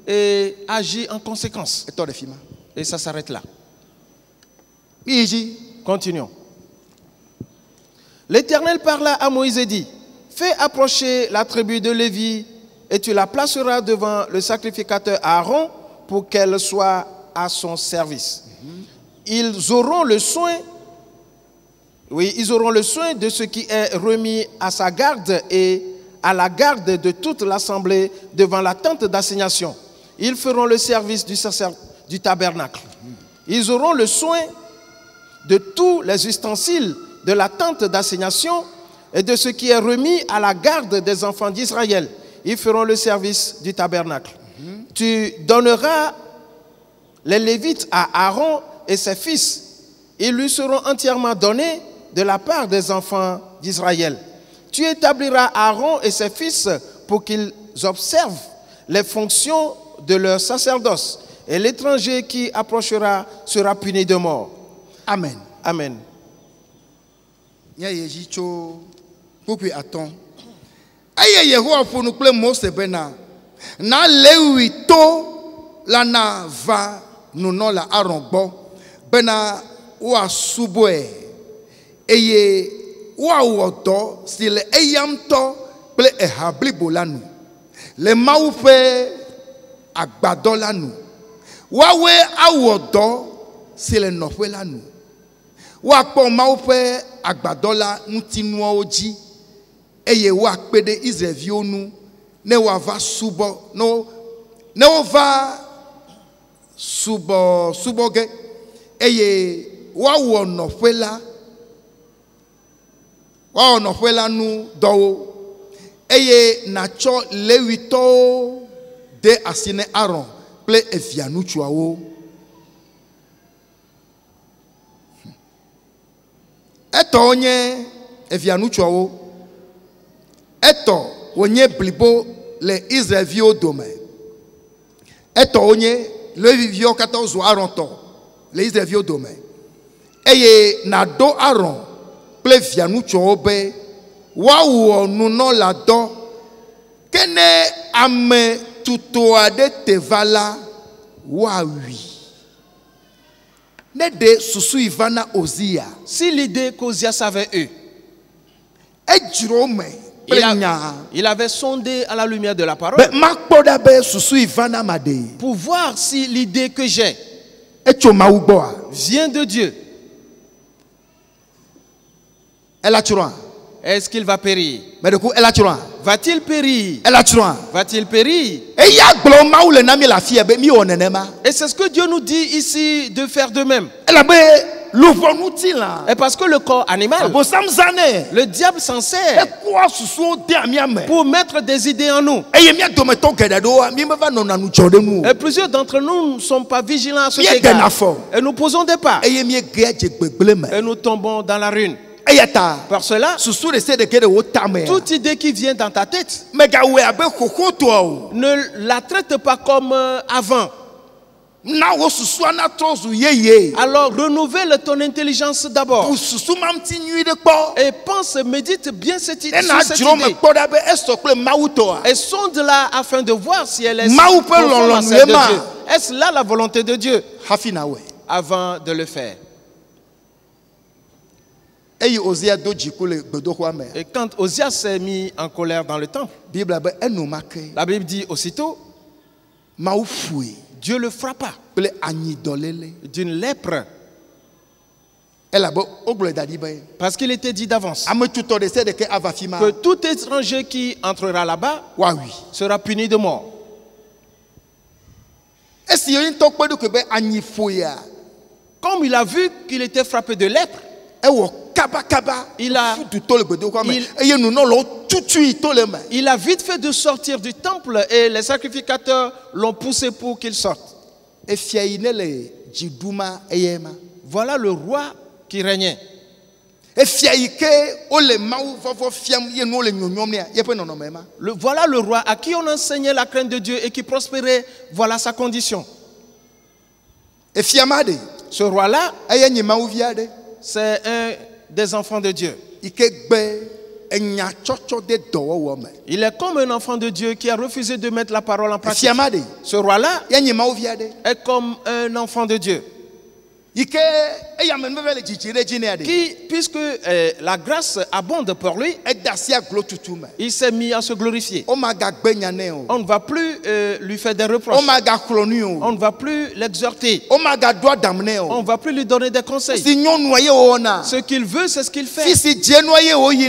et agit en conséquence. Et ça s'arrête là. Continuons. L'Éternel parla à Moïse et dit: fais approcher la tribu de Lévi et tu la placeras devant le sacrificateur Aaron pour qu'elle soit à son service. Ils auront le soin de ce qui est remis à sa garde et à la garde de toute l'assemblée devant la tente d'assignation. Ils feront le service du tabernacle. Ils auront le soin de tous les ustensiles de la tente d'assignation et de ce qui est remis à la garde des enfants d'Israël. Ils feront le service du tabernacle. Tu donneras les Lévites à Aaron et ses fils. Ils lui seront entièrement donnés de la part des enfants d'Israël. Tu établiras Aaron et ses fils pour qu'ils observent les fonctions de leur sacerdoce. Et l'étranger qui approchera sera puni de mort. Amen. Amen. Aye Yehowa fonu kple Mose bena na Lewito la na va nuno la Aaron gbɔ bena wa suboe eye wa wɔdɔ si le eyamtɔ kple ehablibo la nu le Mawu ƒe agbadɔ la nu wawe awɔdɔ si le nɔƒe la nu wakpɔ Mawu ƒe agbadɔ la ŋutinuawo dzi. Eye wa kpede Israelviwo nu ne wa va subo ne wa va subo ge eye wa wɔ nɔƒe la nu dɔwo eye natsɔ Levitɔwo de asi ne Aaron kple evia ŋutsuawo. Etɔwo nye evia ŋutsuawo. Eto wonye blibo le Israelviwo dome. Eto wonye Leviviwo kata zu Aaron to le Israelviwo dome. Eye nado Aaron kple via ŋutsuwo be woawɔ nunɔladɔ ke ne ame tutu aɖe te va la woawi. Ne de susu iva na Ozia. Si l'idée qu'Ozias avait eue, edzro me. Il avait sondé à la lumière de la parole pour voir si l'idée que j'ai vient de Dieu. Est-ce qu'il va périr? Va-t-il périr? Va-t-il périr? Et c'est ce que Dieu nous dit ici de faire de même. Et parce que le corps animal, le diable s'en sert pour mettre des idées en nous. Et plusieurs d'entre nous ne sont pas vigilants à ce égard. Et nous posons des pas. Et nous tombons dans la ruine. Par cela, toute idée qui vient dans ta tête, ne la traite pas comme avant. Alors renouvelle ton intelligence d'abord et pense, médite bien cette idée et sonde-la afin de voir si elle est conforme à celle de Dieu. Est-ce là la volonté de Dieu avant de le faire? Et quand Osias s'est mis en colère dans le temple, la Bible dit aussitôt, Dieu le frappa d'une lèpre. Parce qu'il était dit d'avance que tout étranger qui entrera là-bas sera puni de mort. Comme il a vu qu'il était frappé de lèpre, il a vite fait de sortir du temple et les sacrificateurs l'ont poussé pour qu'il sorte. Voilà le roi qui régnait. Voilà le roi à qui on enseignait la crainte de Dieu et qui prospérait. Voilà sa condition. Ce roi-là, c'est un des enfants de Dieu. Il est comme un enfant de Dieu qui a refusé de mettre la parole en pratique. Ce roi-là est comme un enfant de Dieu qui, puisque la grâce abonde pour lui, il s'est mis à se glorifier. On ne va plus lui faire des reproches. On ne va plus l'exhorter. On ne va plus lui donner des conseils. Ce qu'il veut, c'est ce qu'il fait.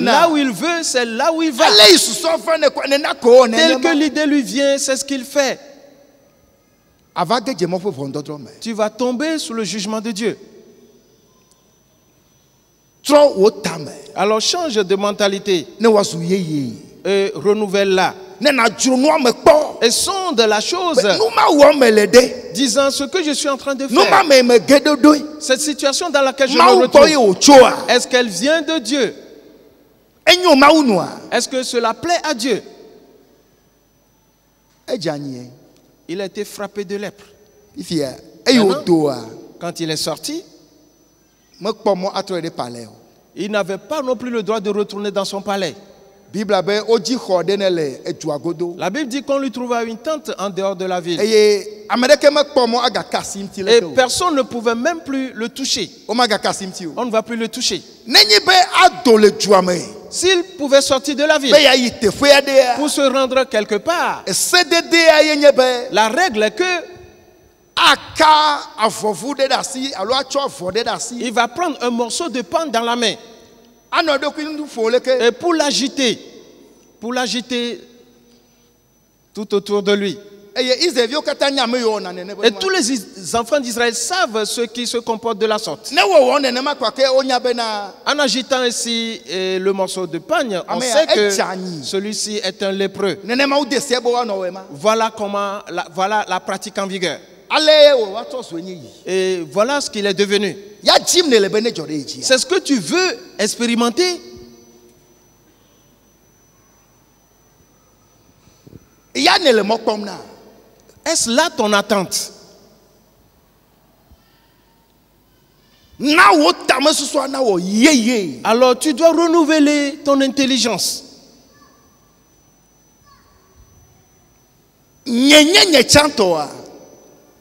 Là où il veut, c'est là où il va. Tel que l'idée lui vient, c'est ce qu'il fait. Tu vas tomber sous le jugement de Dieu. Alors change de mentalité et renouvelle-la. Et sonde la chose, disant ce que je suis en train de faire. Cette situation dans laquelle je me retrouve, est-ce qu'elle vient de Dieu? Est-ce que cela plaît à Dieu? Il a été frappé de lèpre. Maintenant, quand il est sorti, il n'avait pas non plus le droit de retourner dans son palais. La Bible dit qu'on lui trouva une tente en dehors de la ville. Et personne ne pouvait même plus le toucher. On ne va plus le toucher. S'il pouvait sortir de la ville pour se rendre quelque part, la règle est que il va prendre un morceau de pain dans la main et pour l'agiter tout autour de lui. Et tous les enfants d'Israël savent ceux qui se comportent de la sorte. En agitant ainsi le morceau de pagne, on sait que celui-ci est un lépreux. Voilà la pratique en vigueur. Et voilà ce qu'il est devenu. C'est ce que tu veux expérimenter. Est-ce là ton attente? Alors tu dois renouveler ton intelligence.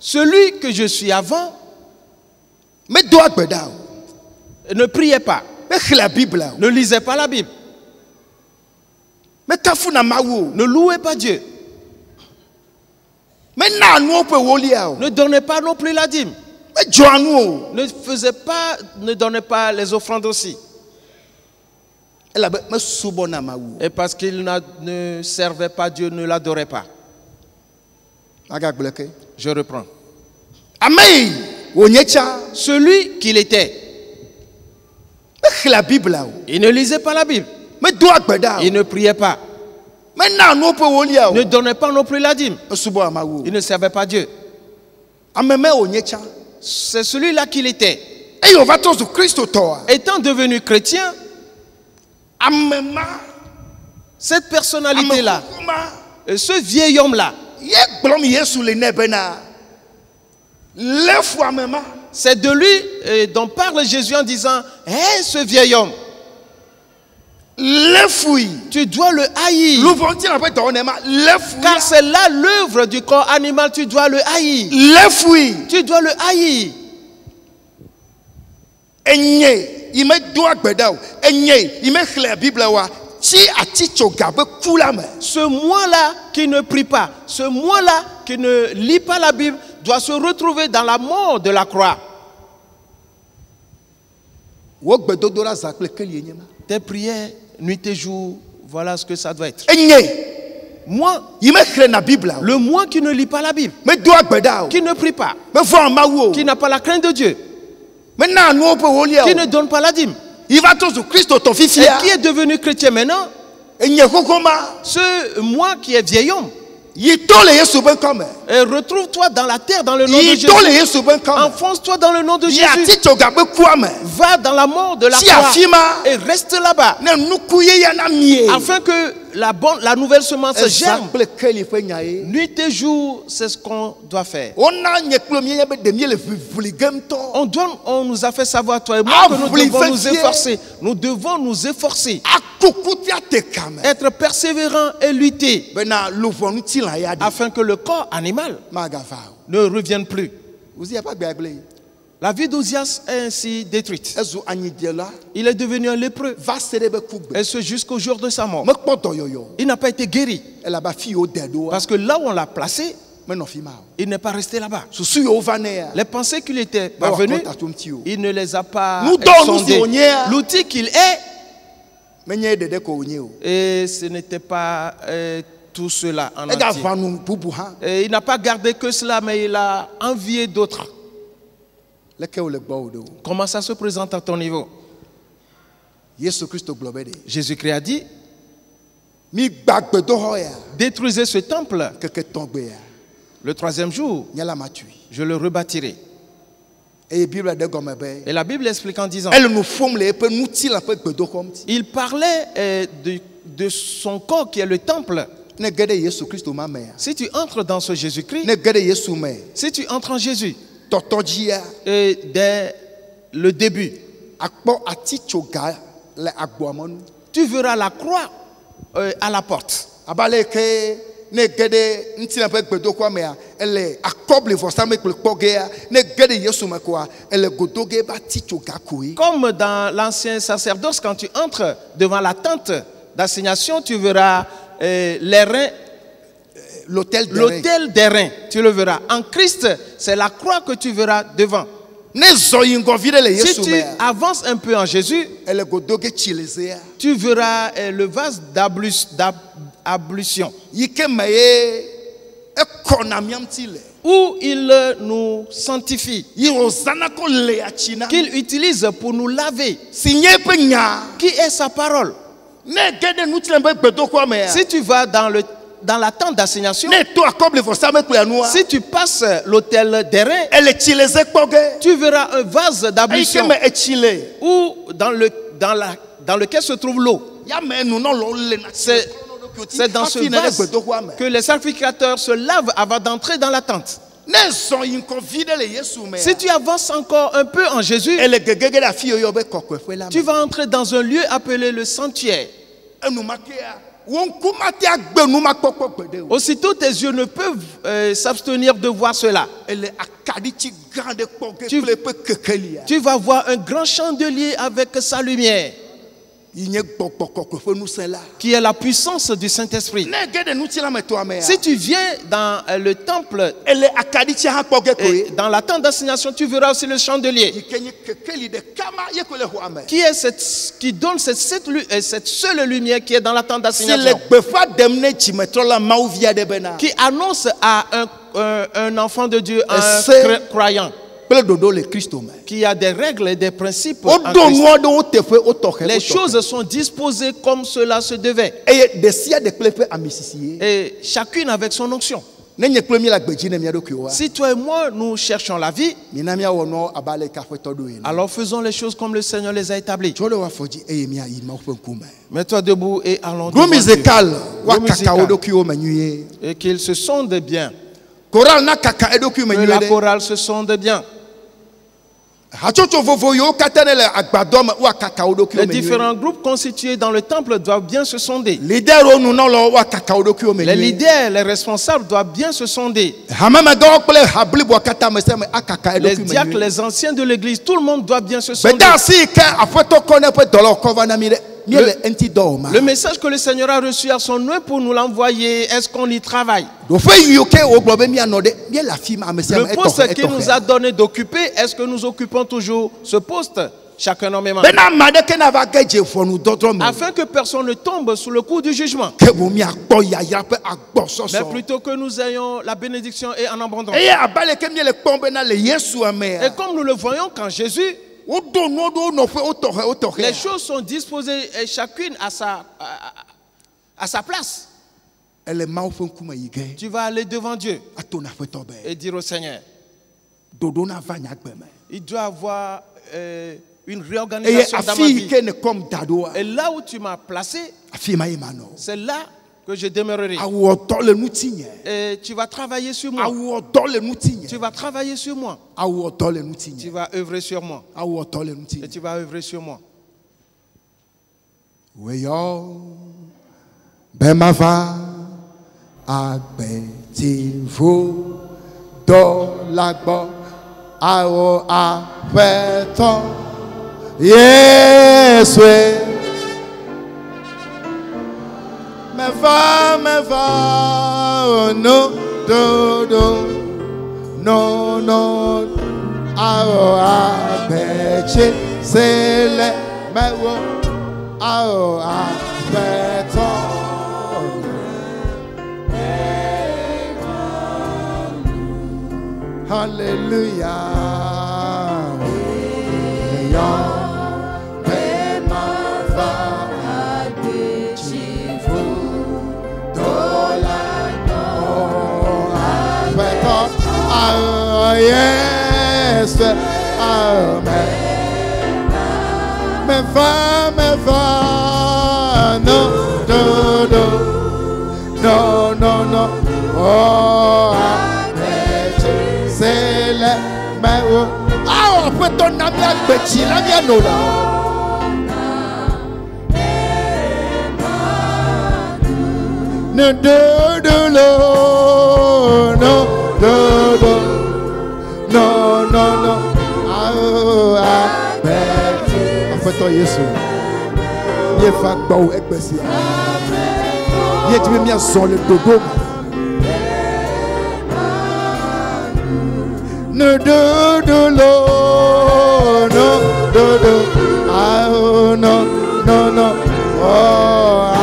Celui que je suis avant, ne priez pas, ne lisez pas la Bible, ne louez pas Dieu, ne donnez pas non plus la dîme, ne donnez pas les offrandes aussi. Et parce qu'il ne servait pas Dieu, ne l'adorait pas. Je reprends. Celui qu'il était, il ne lisait pas la Bible, il ne priait pas, ne donnait pas non plus la dîme, il ne servait pas Dieu. C'est celui-là qu'il était. Étant devenu chrétien, Cette personnalité-là, ce vieil homme-là, c'est de lui dont parle Jésus en disant: hé, ce vieil homme, tu dois le haïr. Car c'est là l'œuvre du corps animal, tu dois le haïr. Tu dois le haïr. Ce moi-là qui ne prie pas, ce moi-là qui ne lit pas la Bible, doit se retrouver dans la mort de la croix. Tes prières, nuit et jour, voilà ce que ça doit être. Moi, le moi qui ne lit pas la Bible, qui ne prie pas, qui n'a pas la crainte de Dieu, qui ne donne pas la dîme, et qui est devenu chrétien maintenant, ce moi qui est vieil homme, et retrouve-toi dans la terre dans le nom de Jésus. Enfonce-toi dans le nom de Jésus. Va dans la mort de la croix et reste là-bas, afin que la nouvelle semence germe. Nuit et jour, c'est ce qu'on doit faire. On nous a fait savoir, toi et moi, que nous devons nous efforcer. Nous devons nous efforcer, être persévérants et lutter, afin que le corps animal ne revienne plus. La vie d'Ozias est ainsi détruite. Il est devenu un lépreux. Et ce jusqu'au jour de sa mort. Il n'a pas été guéri. Parce que là où on l'a placé, il n'est pas resté là-bas. Les pensées qu'il était parvenu, il ne les a pas sondées. L'outil qu'il est, et ce n'était pas tout cela en entier. Et il n'a pas gardé que cela, mais il a envié d'autres. Comment ça se présente à ton niveau? Jésus-Christ a dit: détruisez ce temple. Le troisième jour, je le rebâtirai. Et la Bible explique en disant, il parlait de son corps qui est le temple. Si tu entres dans ce Jésus-Christ, si tu entres en Jésus, et dès le début, tu verras la croix à la porte. Comme dans l'ancien sacerdoce, quand tu entres devant la tente d'assignation, tu verras les reins, l'autel des reins, tu le verras. En Christ, c'est la croix que tu verras devant. Si tu avances un peu en Jésus, tu verras le vase d'ablution où il nous sanctifie, qu'il utilise pour nous laver, qui est sa parole. Si tu vas dans la tente d'assignation, si tu passes l'autel des reins, tu verras un vase d'ablution où dans lequel se trouve l'eau. C'est dans ce vase que les sacrificateurs se lavent avant d'entrer dans la tente. Si tu avances encore un peu en Jésus, tu vas entrer dans un lieu appelé le sanctuaire. Aussitôt tes yeux ne peuvent s'abstenir de voir cela. Tu vas voir un grand chandelier avec sa lumière, qui est la puissance du Saint-Esprit. Si tu viens dans le temple, dans la tente d'assignation, tu verras aussi le chandelier, qui donne cette seule lumière qui est dans la tente d'assignation, qui annonce à un enfant de Dieu, un croyant, qui a des règles et des principes en Christ. Les choses sont disposées comme cela se devait, et chacune avec son onction. Si toi et moi, nous cherchons la vie, alors faisons les choses comme le Seigneur les a établies. Mets-toi debout et allons devant Dieu. Et qu'ils se sondent bien. Que la chorale se sonde bien. Les différents groupes constitués dans le temple doivent bien se sonder. Les leaders, les responsables doivent bien se sonder. Les diacres, les anciens de l'église, tout le monde doit bien se sonder. Le message que le Seigneur a reçu à son nom pour nous l'envoyer, est-ce qu'on y travaille? Le poste qu'il nous a donné d'occuper, est-ce que nous occupons toujours ce poste? Chacun en même temps. Afin que personne ne tombe sous le coup du jugement. Mais plutôt que nous ayons la bénédiction et en abondance. Et comme nous le voyons quand Jésus, les choses sont disposées chacune à sa place. Tu vas aller devant Dieu et dire au Seigneur, il doit avoir une réorganisation dans ma vie. Et là où tu m'as placé, c'est là que je demeurerai. Et tu vas travailler sur moi. Tu vas travailler sur moi. Tu vas œuvrer sur moi. Et tu vas œuvrer sur moi. Yes, no, I bet you, say let me walk. I bet hallelujah. Yes, amen. Me va, no. Oh, c'est le me. Ah, on peut ton ami à petit, la mienne no. No. Oh, I bet you. En fait, Yesu. Il fait beau et béci. Il est bien sur le dodo. No. Oh, no. Oh, I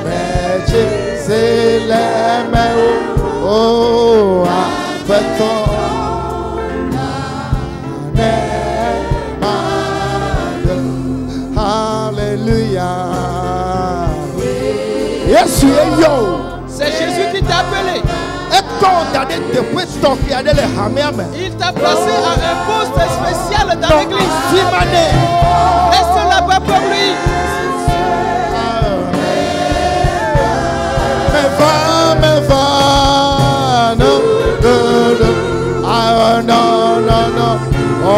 bet you. C'est la main. Oh, I bet you. C'est Jésus qui t'a appelé. Il t'a placé à un poste spécial dans l'église. Reste là-bas pour lui. Me va, no. Oh,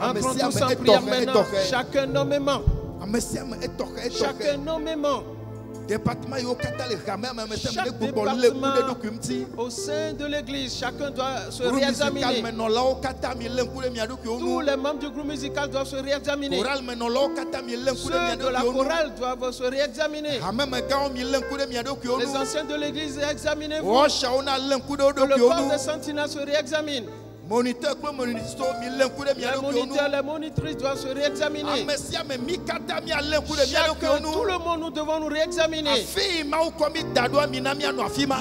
Entrons tous en prière maintenant. Chacun nommément. Chacun nommément. Chaque département au sein de l'église, chacun doit se réexaminer. Tous les membres du groupe musical doivent se réexaminer. Ceux de la chorale doivent se réexaminer. Les anciens de l'église, examinez-vous. Que le corps des sentinelles se réexamine. Les moniteurs, les monitrices doivent se réexaminer. Chacun, tout le monde, nous devons nous réexaminer.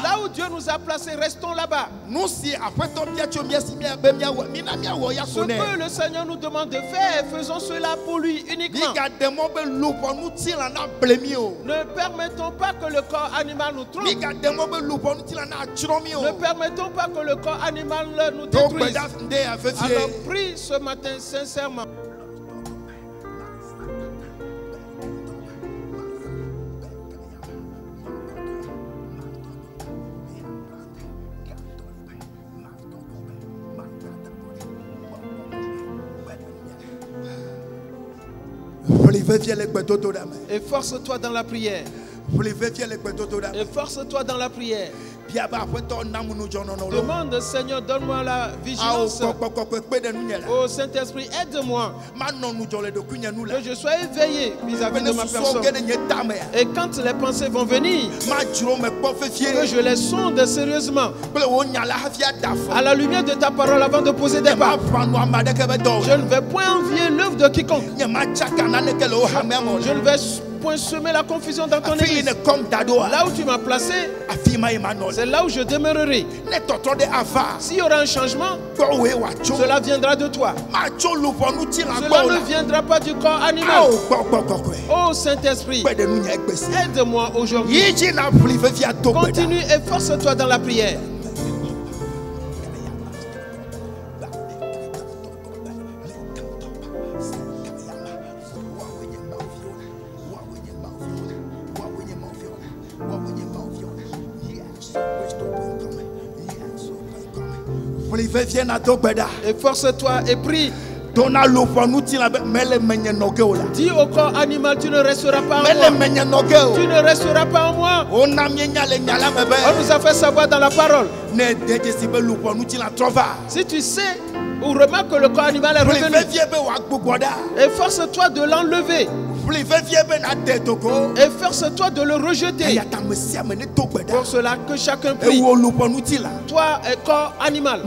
Là où Dieu nous a placés, restons là-bas. Ce que le Seigneur nous demande de faire, faisons cela pour lui uniquement. Ne permettons pas que le corps animal nous trompe. Ne permettons pas que le corps animal nous détruise. Alors prie ce matin sincèrement. Efforce-toi dans la prière. Efforce-toi dans la prière. Demande, Seigneur, donne-moi la vigilance. Oh Saint-Esprit, aide-moi que je sois éveillé vis-à-vis de ma personne. Et quand les pensées vont venir, que je les sonde sérieusement à la lumière de ta parole avant de poser des pas. Je ne vais point envier l'œuvre de quiconque. Je ne vais point semer la confusion dans ton église. Là où tu m'as placé, c'est là où je demeurerai. S'il y aura un changement, cela viendra de toi. Cela ne viendra pas du corps animal. Oh Saint-Esprit, aide-moi aujourd'hui. Continue et force-toi dans la prière. Efforce-toi et prie. Dis au corps animal, tu ne resteras pas en moi. Tu ne resteras pas en moi. On nous a fait savoir dans la parole. Si tu sais ou remarques que le corps animal est revenu, efforce-toi de l'enlever. Efforce-toi de le rejeter. Pour cela que chacun prie. Toi, corps animal,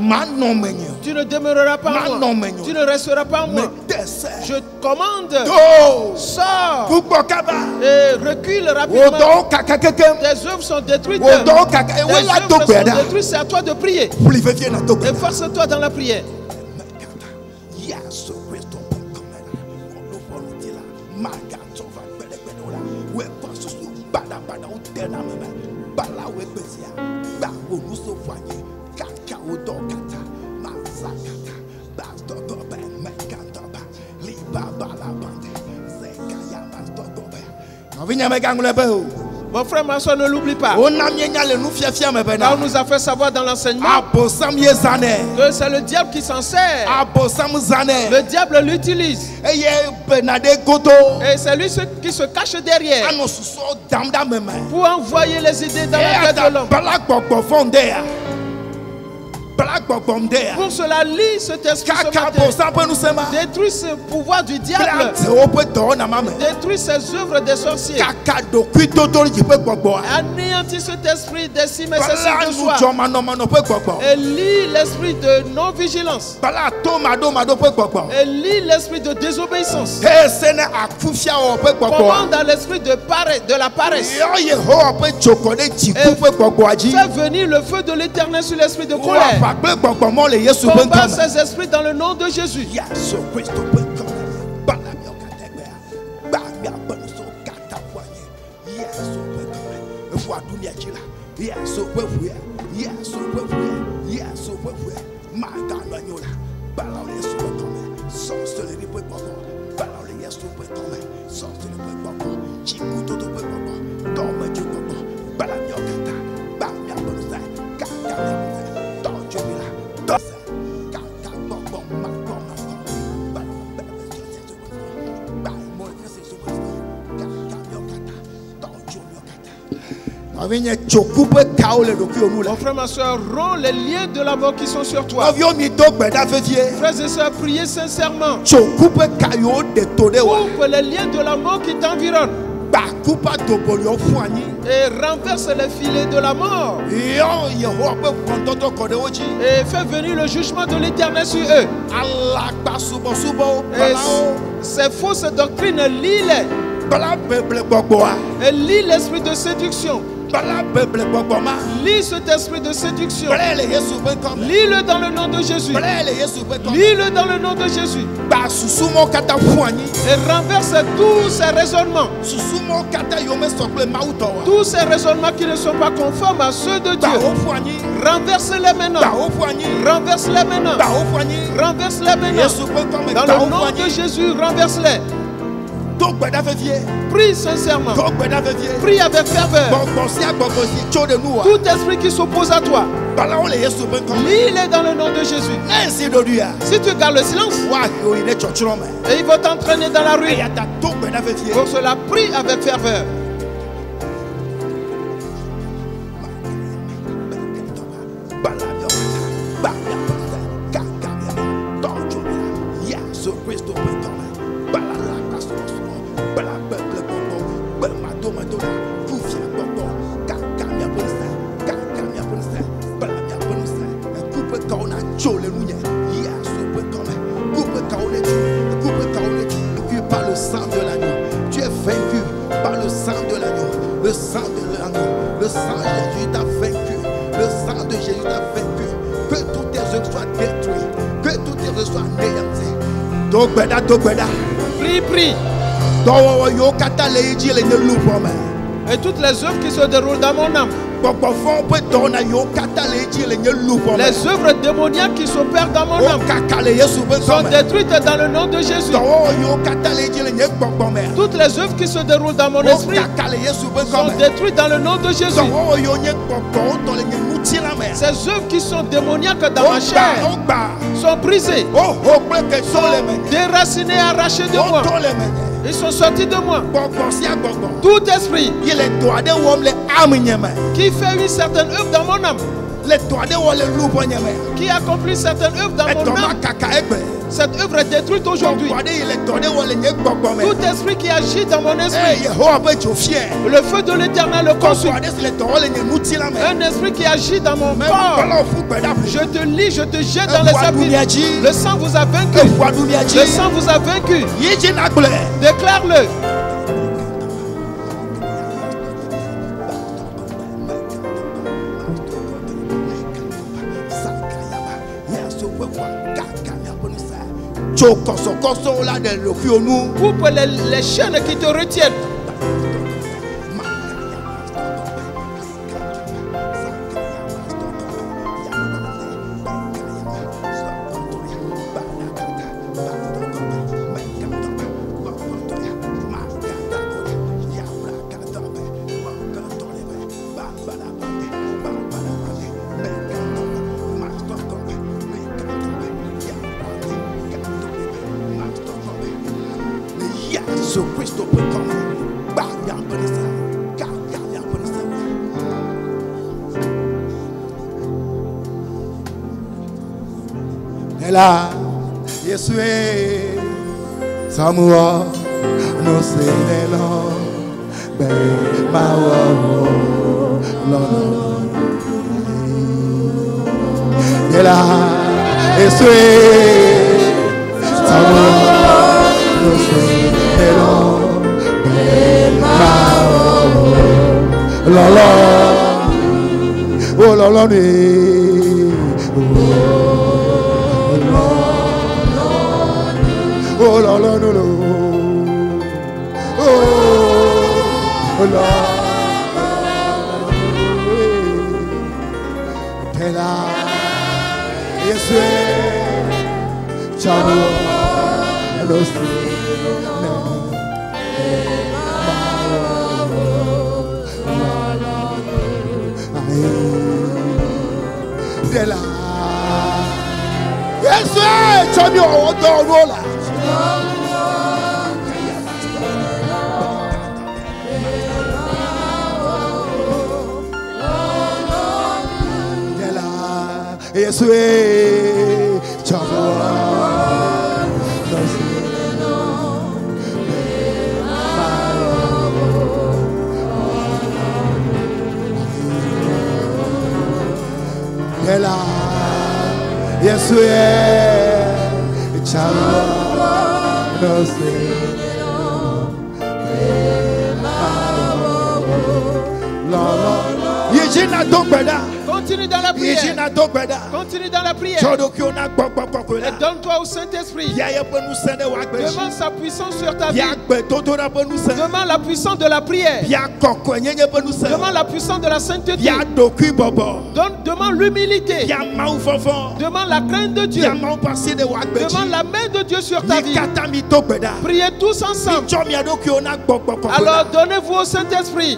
tu ne demeureras pas en moi. Tu ne resteras pas en moi. Je commande, sors et recule rapidement. Tes œuvres sont détruites. Tes œuvres sont détruites. C'est à toi de prier. Efforce-toi dans la prière. Mon frère, ma soeur, ne l'oublie pas. On nous a fait savoir dans l'enseignement que c'est le diable qui s'en sert. Le diable l'utilise. Et c'est lui qui se cache derrière pour envoyer les idées dans la tête de l'homme. Pour cela, lis cet esprit ce matin. Détruis ce pouvoir du diable. Détruis ces œuvres des sorciers. Anéantis cet esprit des cimes et ces signes de soi. Et lis l'esprit de non-vigilance. Et lis l'esprit de désobéissance. Commande à l'esprit de la paresse. Et fais venir le feu de l'Éternel sur l'esprit de colère. Combat ces esprits dans le nom de Jésus. Mon frère, ma soeur, romps les liens de la mort qui sont sur toi. Frères et sœurs, priez sincèrement. Coupe les liens de la mort qui t'environnent. Et renverse les filets de la mort. Et fais venir le jugement de l'Éternel sur eux. Et ces fausses doctrines, lis-les. Et lis l'esprit de séduction. Lis cet esprit de séduction. Lis-le dans le nom de Jésus. Lis-le dans le nom de Jésus. Et renverse tous ces raisonnements. Tous ces raisonnements qui ne sont pas conformes à ceux de Dieu. Renverse-les maintenant. Renverse-les maintenant. Renverse-les maintenant. Dans le nom de Jésus, renverse-les. Prie sincèrement. Prie avec ferveur. Tout esprit qui s'oppose à toi, lis-les dans le nom de Jésus. Si tu gardes le silence, et ils vont t'entraîner dans la rue. Pour cela, prie avec ferveur. Prie, prie. Et toutes les œuvres qui se déroulent dans mon âme, les œuvres démoniaques qui s'opèrent dans mon âme, sont détruites dans le nom de Jésus. Toutes les œuvres qui se déroulent dans mon esprit sont détruites dans le nom de Jésus. Ces œuvres qui sont démoniaques dans ma chair sont brisées, sont déracinées, arrachées de moi. Ils sont sortis de moi. Tout esprit qui fait une certaine œuvre dans mon âme, qui accomplit certaines œuvres dans mon âme, cette œuvre est détruite aujourd'hui. Tout esprit qui agit dans mon esprit, le feu de l'Éternel le consume. Un esprit qui agit dans mon corps, je te lis, je te jette dans les abîmes. Le sang vous a vaincu. Le sang vous a vaincu. Déclare-le. Coupe les chaînes qui te retiennent. La Yesue Samoa no selelo be mawo no la Yesue Samoa no selelo be mawo lo ni oh la la la la, oh la, tela, Yesue, chamo, los, tela, Yesue, chamo, odola. Yesue Chamua Ela Yesue Chamua no sé Continue dans la prière. Continue dans la prière. Et donne-toi au Saint-Esprit. Demande sa puissance sur ta vie. Demande la puissance de la prière. Demande la puissance de la sainteté. Demande l'humilité. Demande la crainte de Dieu. Demande la main de Dieu sur ta vie. Priez tous ensemble. Alors donnez-vous au Saint-Esprit.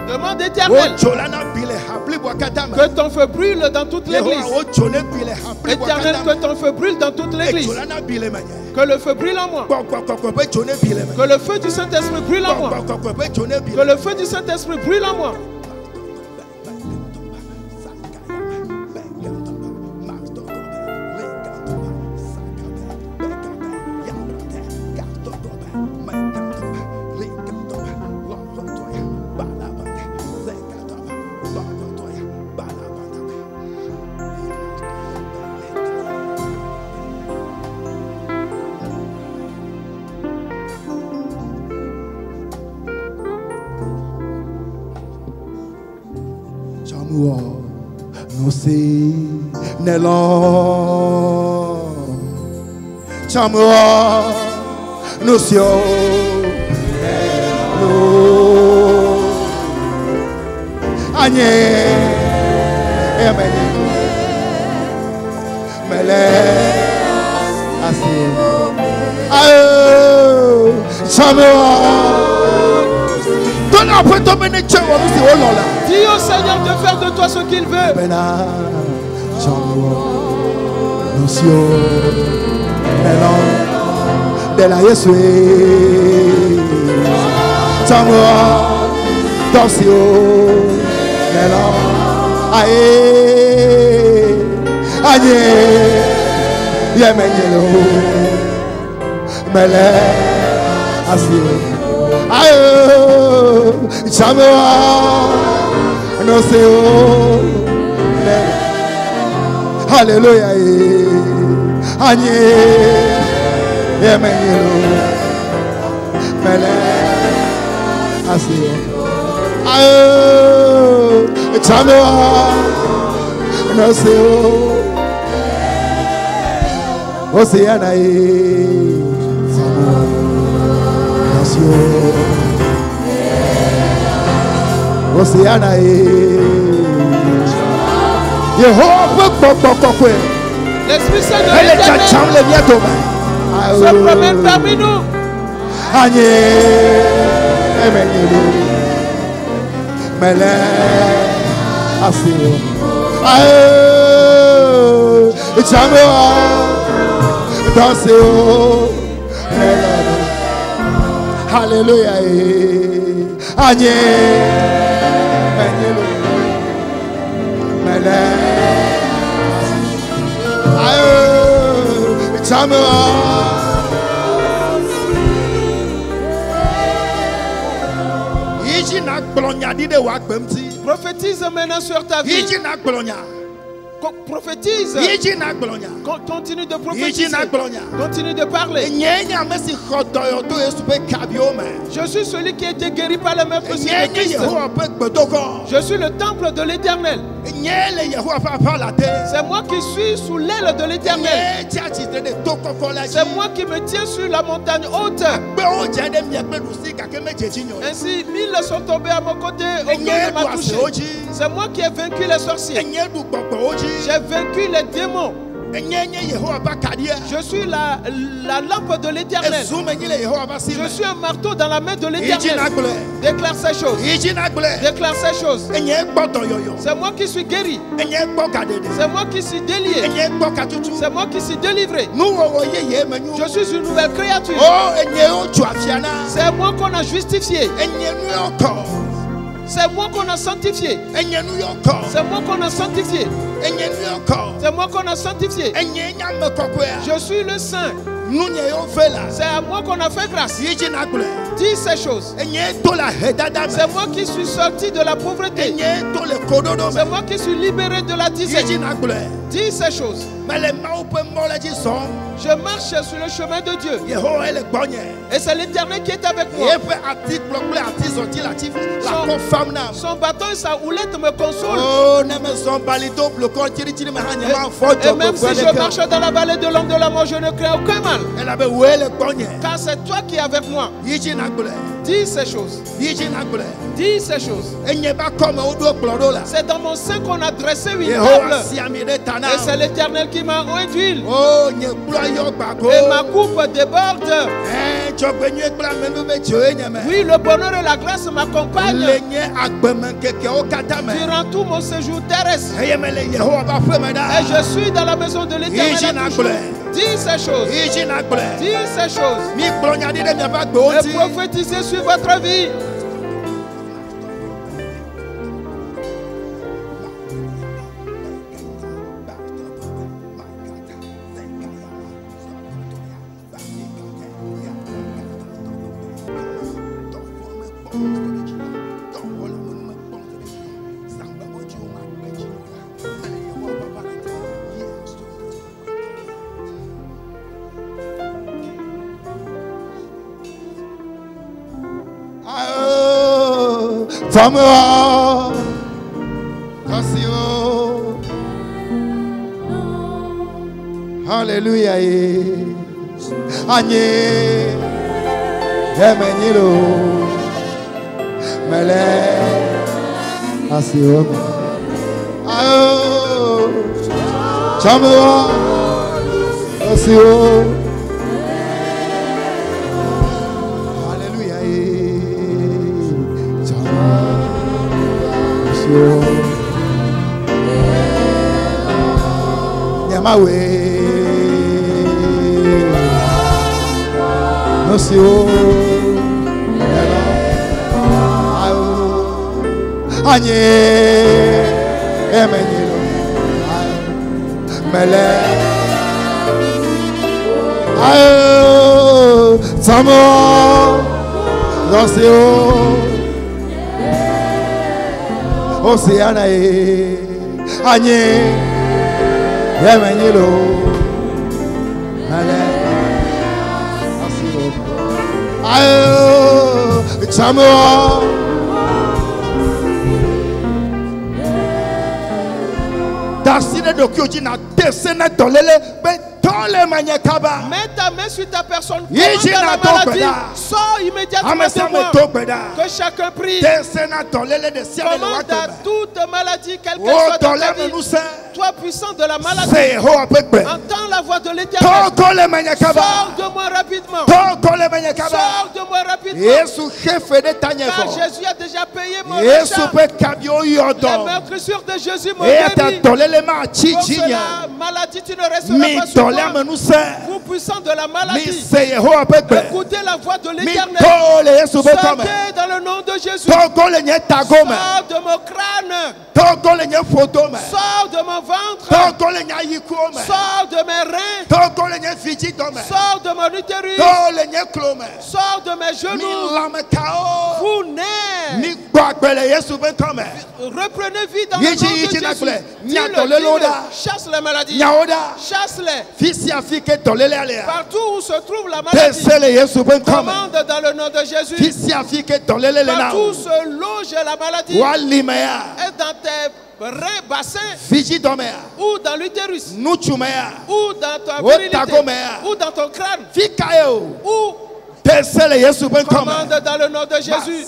Demande éternel que ton feu brûle dans toute l'église. Éternel, que ton feu brûle dans toute l'église. Que le feu brûle en moi. Que le feu du Saint-Esprit brûle en moi. Que le feu du Saint-Esprit brûle en moi. No sé Nelon Chamua no sé Añe Mele Así Chamua. Dis au Seigneur de faire de toi ce qu'il veut. De la Yesue Chamua Dorsio Nelon Aye Aye Yemenyelo Mele Asio Aye Chamua no sé Hallelujah Aye Yemenyelo Mele Asio Aye Chamua no sé Oceana Oceana L'Esprit Saint de l'Éternel se promène parmi nous. Hallelujah. Prophétise maintenant sur ta vie. Prophétise. Continue de prophétiser. Continue de parler. Je suis celui qui a été guéri par le maître Christ. Je suis le temple de l'Éternel. C'est moi qui suis sous l'aile de l'Éternel. C'est moi qui me tiens sur la montagne haute. Ainsi, 1000 sont tombés à mon côté, aucun ne m'a touché. C'est moi qui ai vaincu les sorciers. J'ai vaincu les démons. Je suis la lampe de l'Éternel. Je suis un marteau dans la main de l'Éternel. Déclare ces choses. Déclare ces choses. C'est moi qui suis guéri. C'est moi qui suis délié. C'est moi qui suis délivré. Je suis une nouvelle créature. C'est moi qu'on a justifié. C'est moi qu'on a sanctifié. C'est moi qu'on a sanctifié. C'est moi qu'on a sanctifié. Je suis le saint. C'est à moi qu'on a fait grâce. Dis ces choses. C'est moi qui suis sorti de la pauvreté. C'est moi qui suis libéré de la disette. Dis ces choses. Je marche sur le chemin de Dieu. Et c'est l'Éternel qui est avec moi. Son bâton et sa houlette me consolent. Et même si je marche dans la vallée de l'ombre de la mort, je ne crains aucun mal. Car c'est toi qui es avec moi. Dis ces choses. Dis ces choses. C'est dans mon sein qu'on a dressé une table. Et c'est l'Éternel qui m'a oint d'huile. Et ma coupe déborde. Oui, le bonheur et la grâce m'accompagnent durant tout mon séjour terrestre. Et je suis dans la maison de l'Éternel. Dis ces choses. Dis ces choses. Et prophétisez sur votre vie. Femme-moi, Alléluia. Agnès, Emenilo, Mele, Asio. Oh, Femme-moi, Asio. Yamawe no si o anye emenilo mele ayo samo no si o Oceana anye Yemenilo ale asiro ayo chamo dasine dokyoji na desene tolele be tole manyakaba. Mets ta main sur ta personne. Commande la maladie. Sors immédiatement de moi. Que chacun prie. Commande à toute maladie, quelle qu'elle soit dans ta vie. Toi puissant de la maladie. Entends la voix de l'Éternel. Sors de moi rapidement. Sors de moi rapidement. Car Jésus a déjà payé mon méchant. La meurtrissure de Jésus m'a guéri. Pour cela, maladie, tu ne resteras pas sur moi. Vous puissants de la maladie, écoutez la voix de l'Éternel. Sortez dans le nom de Jésus. Sors de mon crâne. Sors de mon ventre. Sors de mes reins. Sors de mon utérus. Sors de mes genoux. Vous nerfs. Reprenez vie dans le nom de Jésus. Dis-le. Chasse la maladie. Chasse-les. Partout où se trouve la maladie, commande dans le nom de Jésus. Partout où se loge la maladie, et dans tes reins, bassins, ou dans l'utérus, ou dans ta virilité, ou dans ton crâne, ou commande dans le nom de Jésus.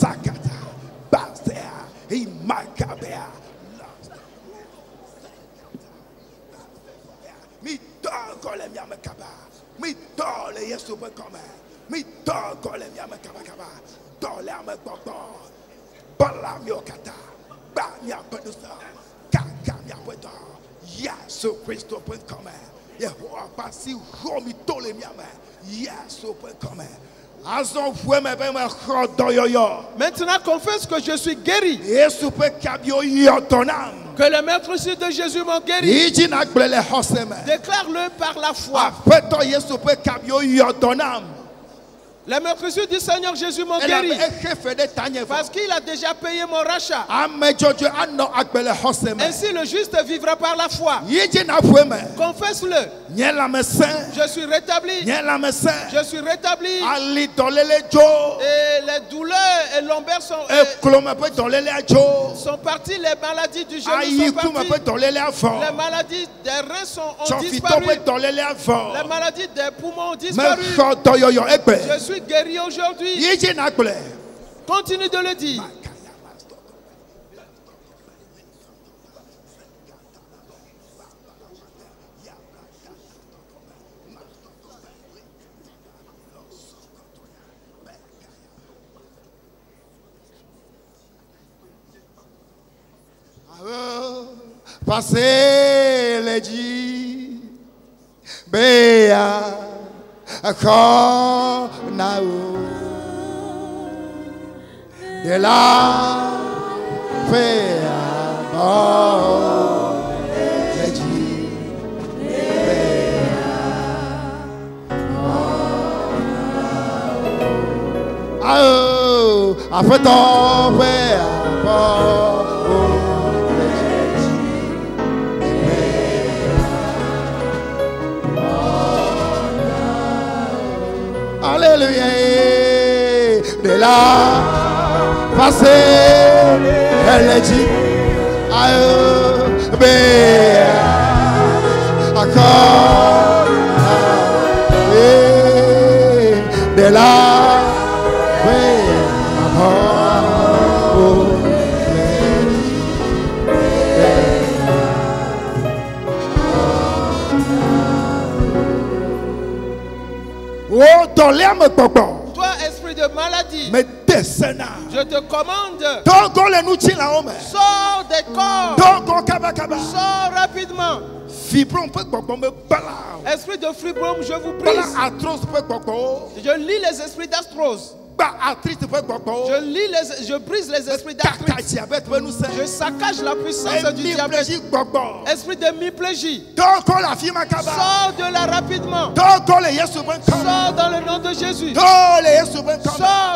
Maintenant confesse que je suis guéri. Que le meurtrissure de Jésus m'a guéri. Déclare-le par la foi. La meurtrissure du Seigneur Jésus m'a guéri. Parce qu'il a déjà payé mon rachat. Ainsi le juste vivra par la foi. Confesse-le. Je suis rétabli. Je suis rétabli. Et les douleurs et lombaires sont parties. Les maladies du genou sont parties. Les maladies des reins ont disparu. Les maladies des poumons ont disparu. Je suis guéri aujourd'hui. Continue de le dire. Passez les dits, Béa, Akonaou, de la Béa, les dits, Béa, Akonaou, après ton Béa, Alléluia, de la passée, elle dit, aïe, béa, encore, de la béa, toi, esprit de maladie, je te commande, sors des corps, sors rapidement. Esprit de fibrome, je vous brise. Je lis les esprits d'astrose. Je brise les esprits d'arthrite. Je saccage la puissance du diabète. Esprit de myplégie, sors de là rapidement. Sors dans le nom de Jésus. Sors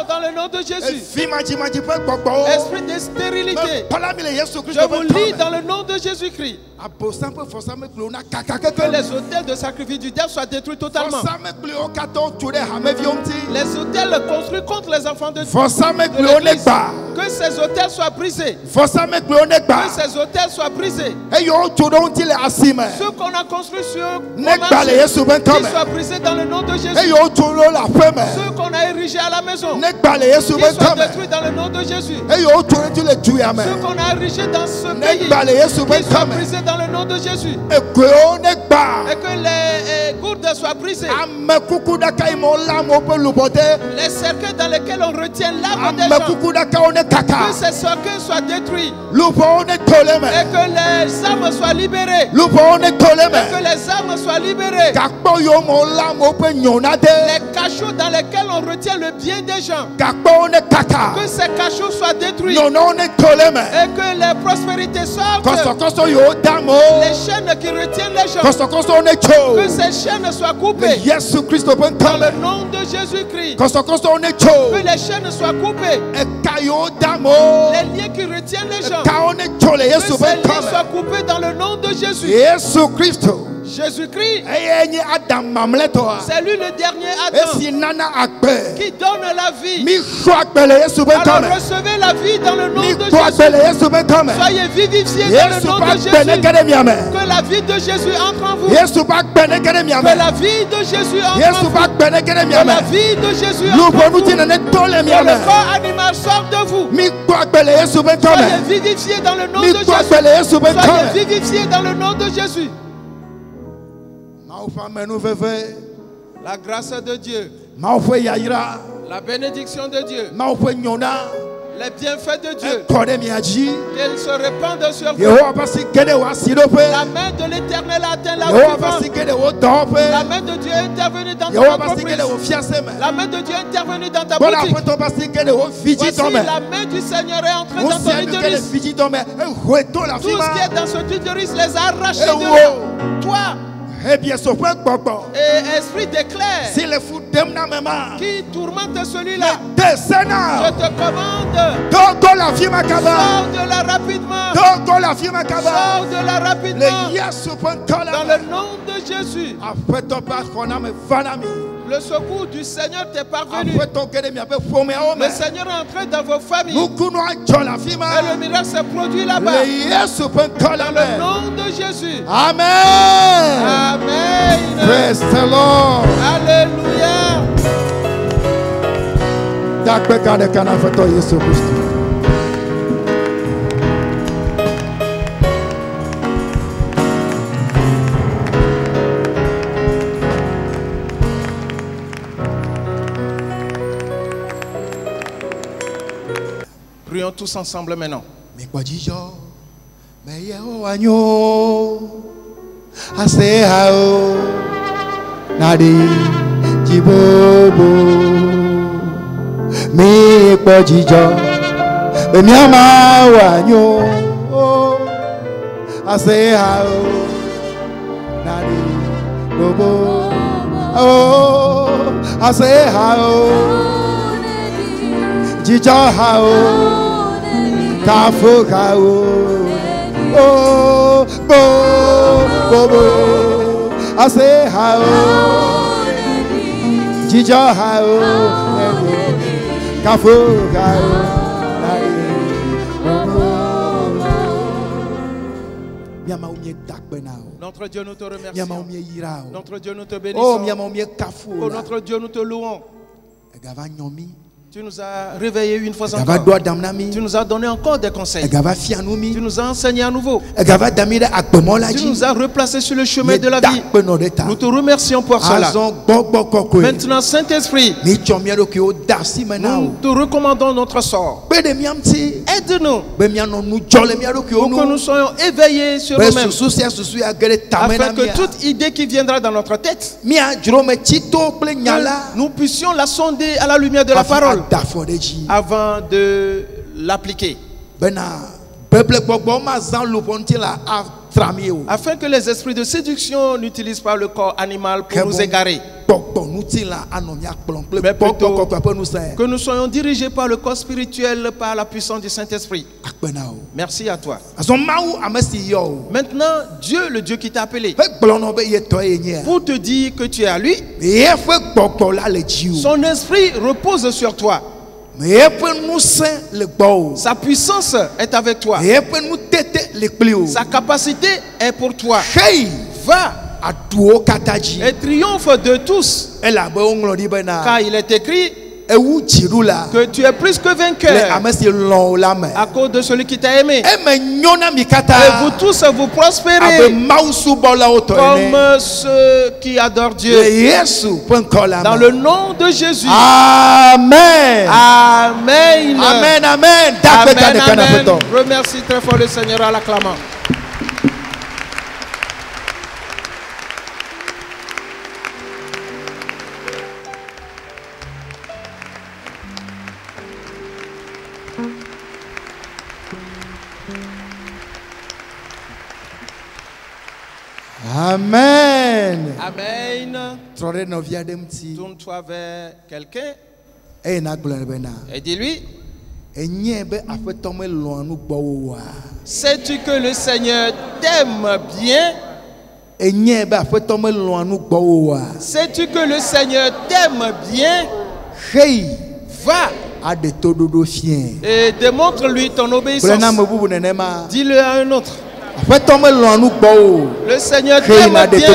dans le nom de Jésus. Esprit de stérilité, je vous lis dans le nom de Jésus-Christ. Que les autels de sacrifice du diable soient détruits totalement. Les autels construits contre les enfants de Dieu, que ces autels soient brisés. Que ces autels soient brisés. Ceux qu'on a construits sur qu'ils soient brisés dans le nom de Jésus. Ceux qu'on a érigés à la maison, qu'ils soient détruits dans le nom de Jésus. Ceux qu'on a érigés dans ce pays, qu'ils soient brisés dans le nom de Jésus. Et que les gourdes soient brisées. Les cercueils dans lesquels on retient l'âme des gens, que ces cercueils soient détruits. Et que les âmes soient libérées. Et que les âmes soient libérées. Les cachots dans lesquels on retient le bien des gens, que ces cachots soient détruits. Et que les prospérités sortent. Les chaînes qui retiennent les gens, que ces chaînes soient coupées. Dans le nom de Jésus-Christ. Que les chaînes soient coupées. Les liens qui retiennent les gens, que ces liens soient coupés dans le nom de Jésus. Jésus-Christ, c'est lui le dernier Adam qui donne la vie. Alors recevez la vie dans le nom de Jésus. Soyez vivifiés dans le nom de Jésus. Que la vie de Jésus entre en vous. Que la vie de Jésus entre en vous. Que la vie de Jésus entre en vous. Que le corps animal sorte de vous. Soyez vivifiés dans le nom de Jésus. Soyez vivifiés dans le nom de Jésus. La grâce de Dieu. La bénédiction de Dieu. Les bienfaits de Dieu. Qu'elle se répandent sur vous. La main de l'Éternel atteint la vivante. La main de Dieu est intervenue dans ton entreprise. La main de Dieu est intervenue dans ta boutique. Voici la main du Seigneur est entrée dans ton utérus. Tout ce qui est dans ce utérus les a arrachés de là. Toi. Et esprit d'éclair qui tourmente celui-là, je te commande, sors de là rapidement, sors de là rapidement, dans le nom de Jésus. Le secours du Seigneur t'est parvenu. Le Seigneur est entré dans vos familles. Et le miracle s'est produit là-bas. Dans le nom de Jésus. Amen. Amen. Praise the Lord. Alléluia. Prions tous ensemble maintenant. Kafu kau, oh, bo, ase hao, jijo hao, kafu kau, notre Dieu, nous te remercions. Notre Dieu, nous te bénissons. Oh, notre Dieu, nous te louons. Tu nous as réveillés une fois encore. Tu nous as donné encore des conseils. Tu nous as enseigné à nouveau. Tu nous as replacés sur le chemin de la vie. Nous te remercions pour cela. Maintenant, Saint-Esprit, nous te recommandons notre sort. Aide-nous pour que nous soyons éveillés sur nous-mêmes, afin que toute idée qui viendra dans notre tête, nous puissions la sonder à la lumière de la parole avant de l'appliquer, afin que les esprits de séduction n'utilisent pas le corps animal pour nous égarer, mais plutôt que nous soyons dirigés par le corps spirituel, par la puissance du Saint-Esprit. Merci à toi. Maintenant, Dieu, le Dieu qui t'a appelé pour te dire que tu es à lui, son esprit repose sur toi. Sa puissance est avec toi. Sa capacité est pour toi. Va et triomphe de tous, car il est écrit que tu es plus que vainqueur à cause de celui qui t'a aimé. Et vous tous vous prospérez comme ceux qui adorent Dieu. Dans le nom de Jésus. Amen. Amen. Amen. Amen. Amen. Remercie très fort le Seigneur en l'acclamant. Amen. Amen. Tourne-toi vers quelqu'un et dis-lui: sais-tu que le Seigneur t'aime bien? Sais-tu que le Seigneur t'aime bien? Va et démontre-lui ton obéissance. Dis-le à un autre: le Seigneur t'aime bien.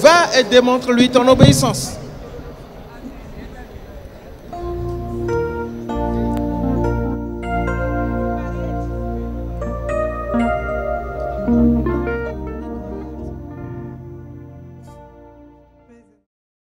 Va et démontre-lui ton obéissance.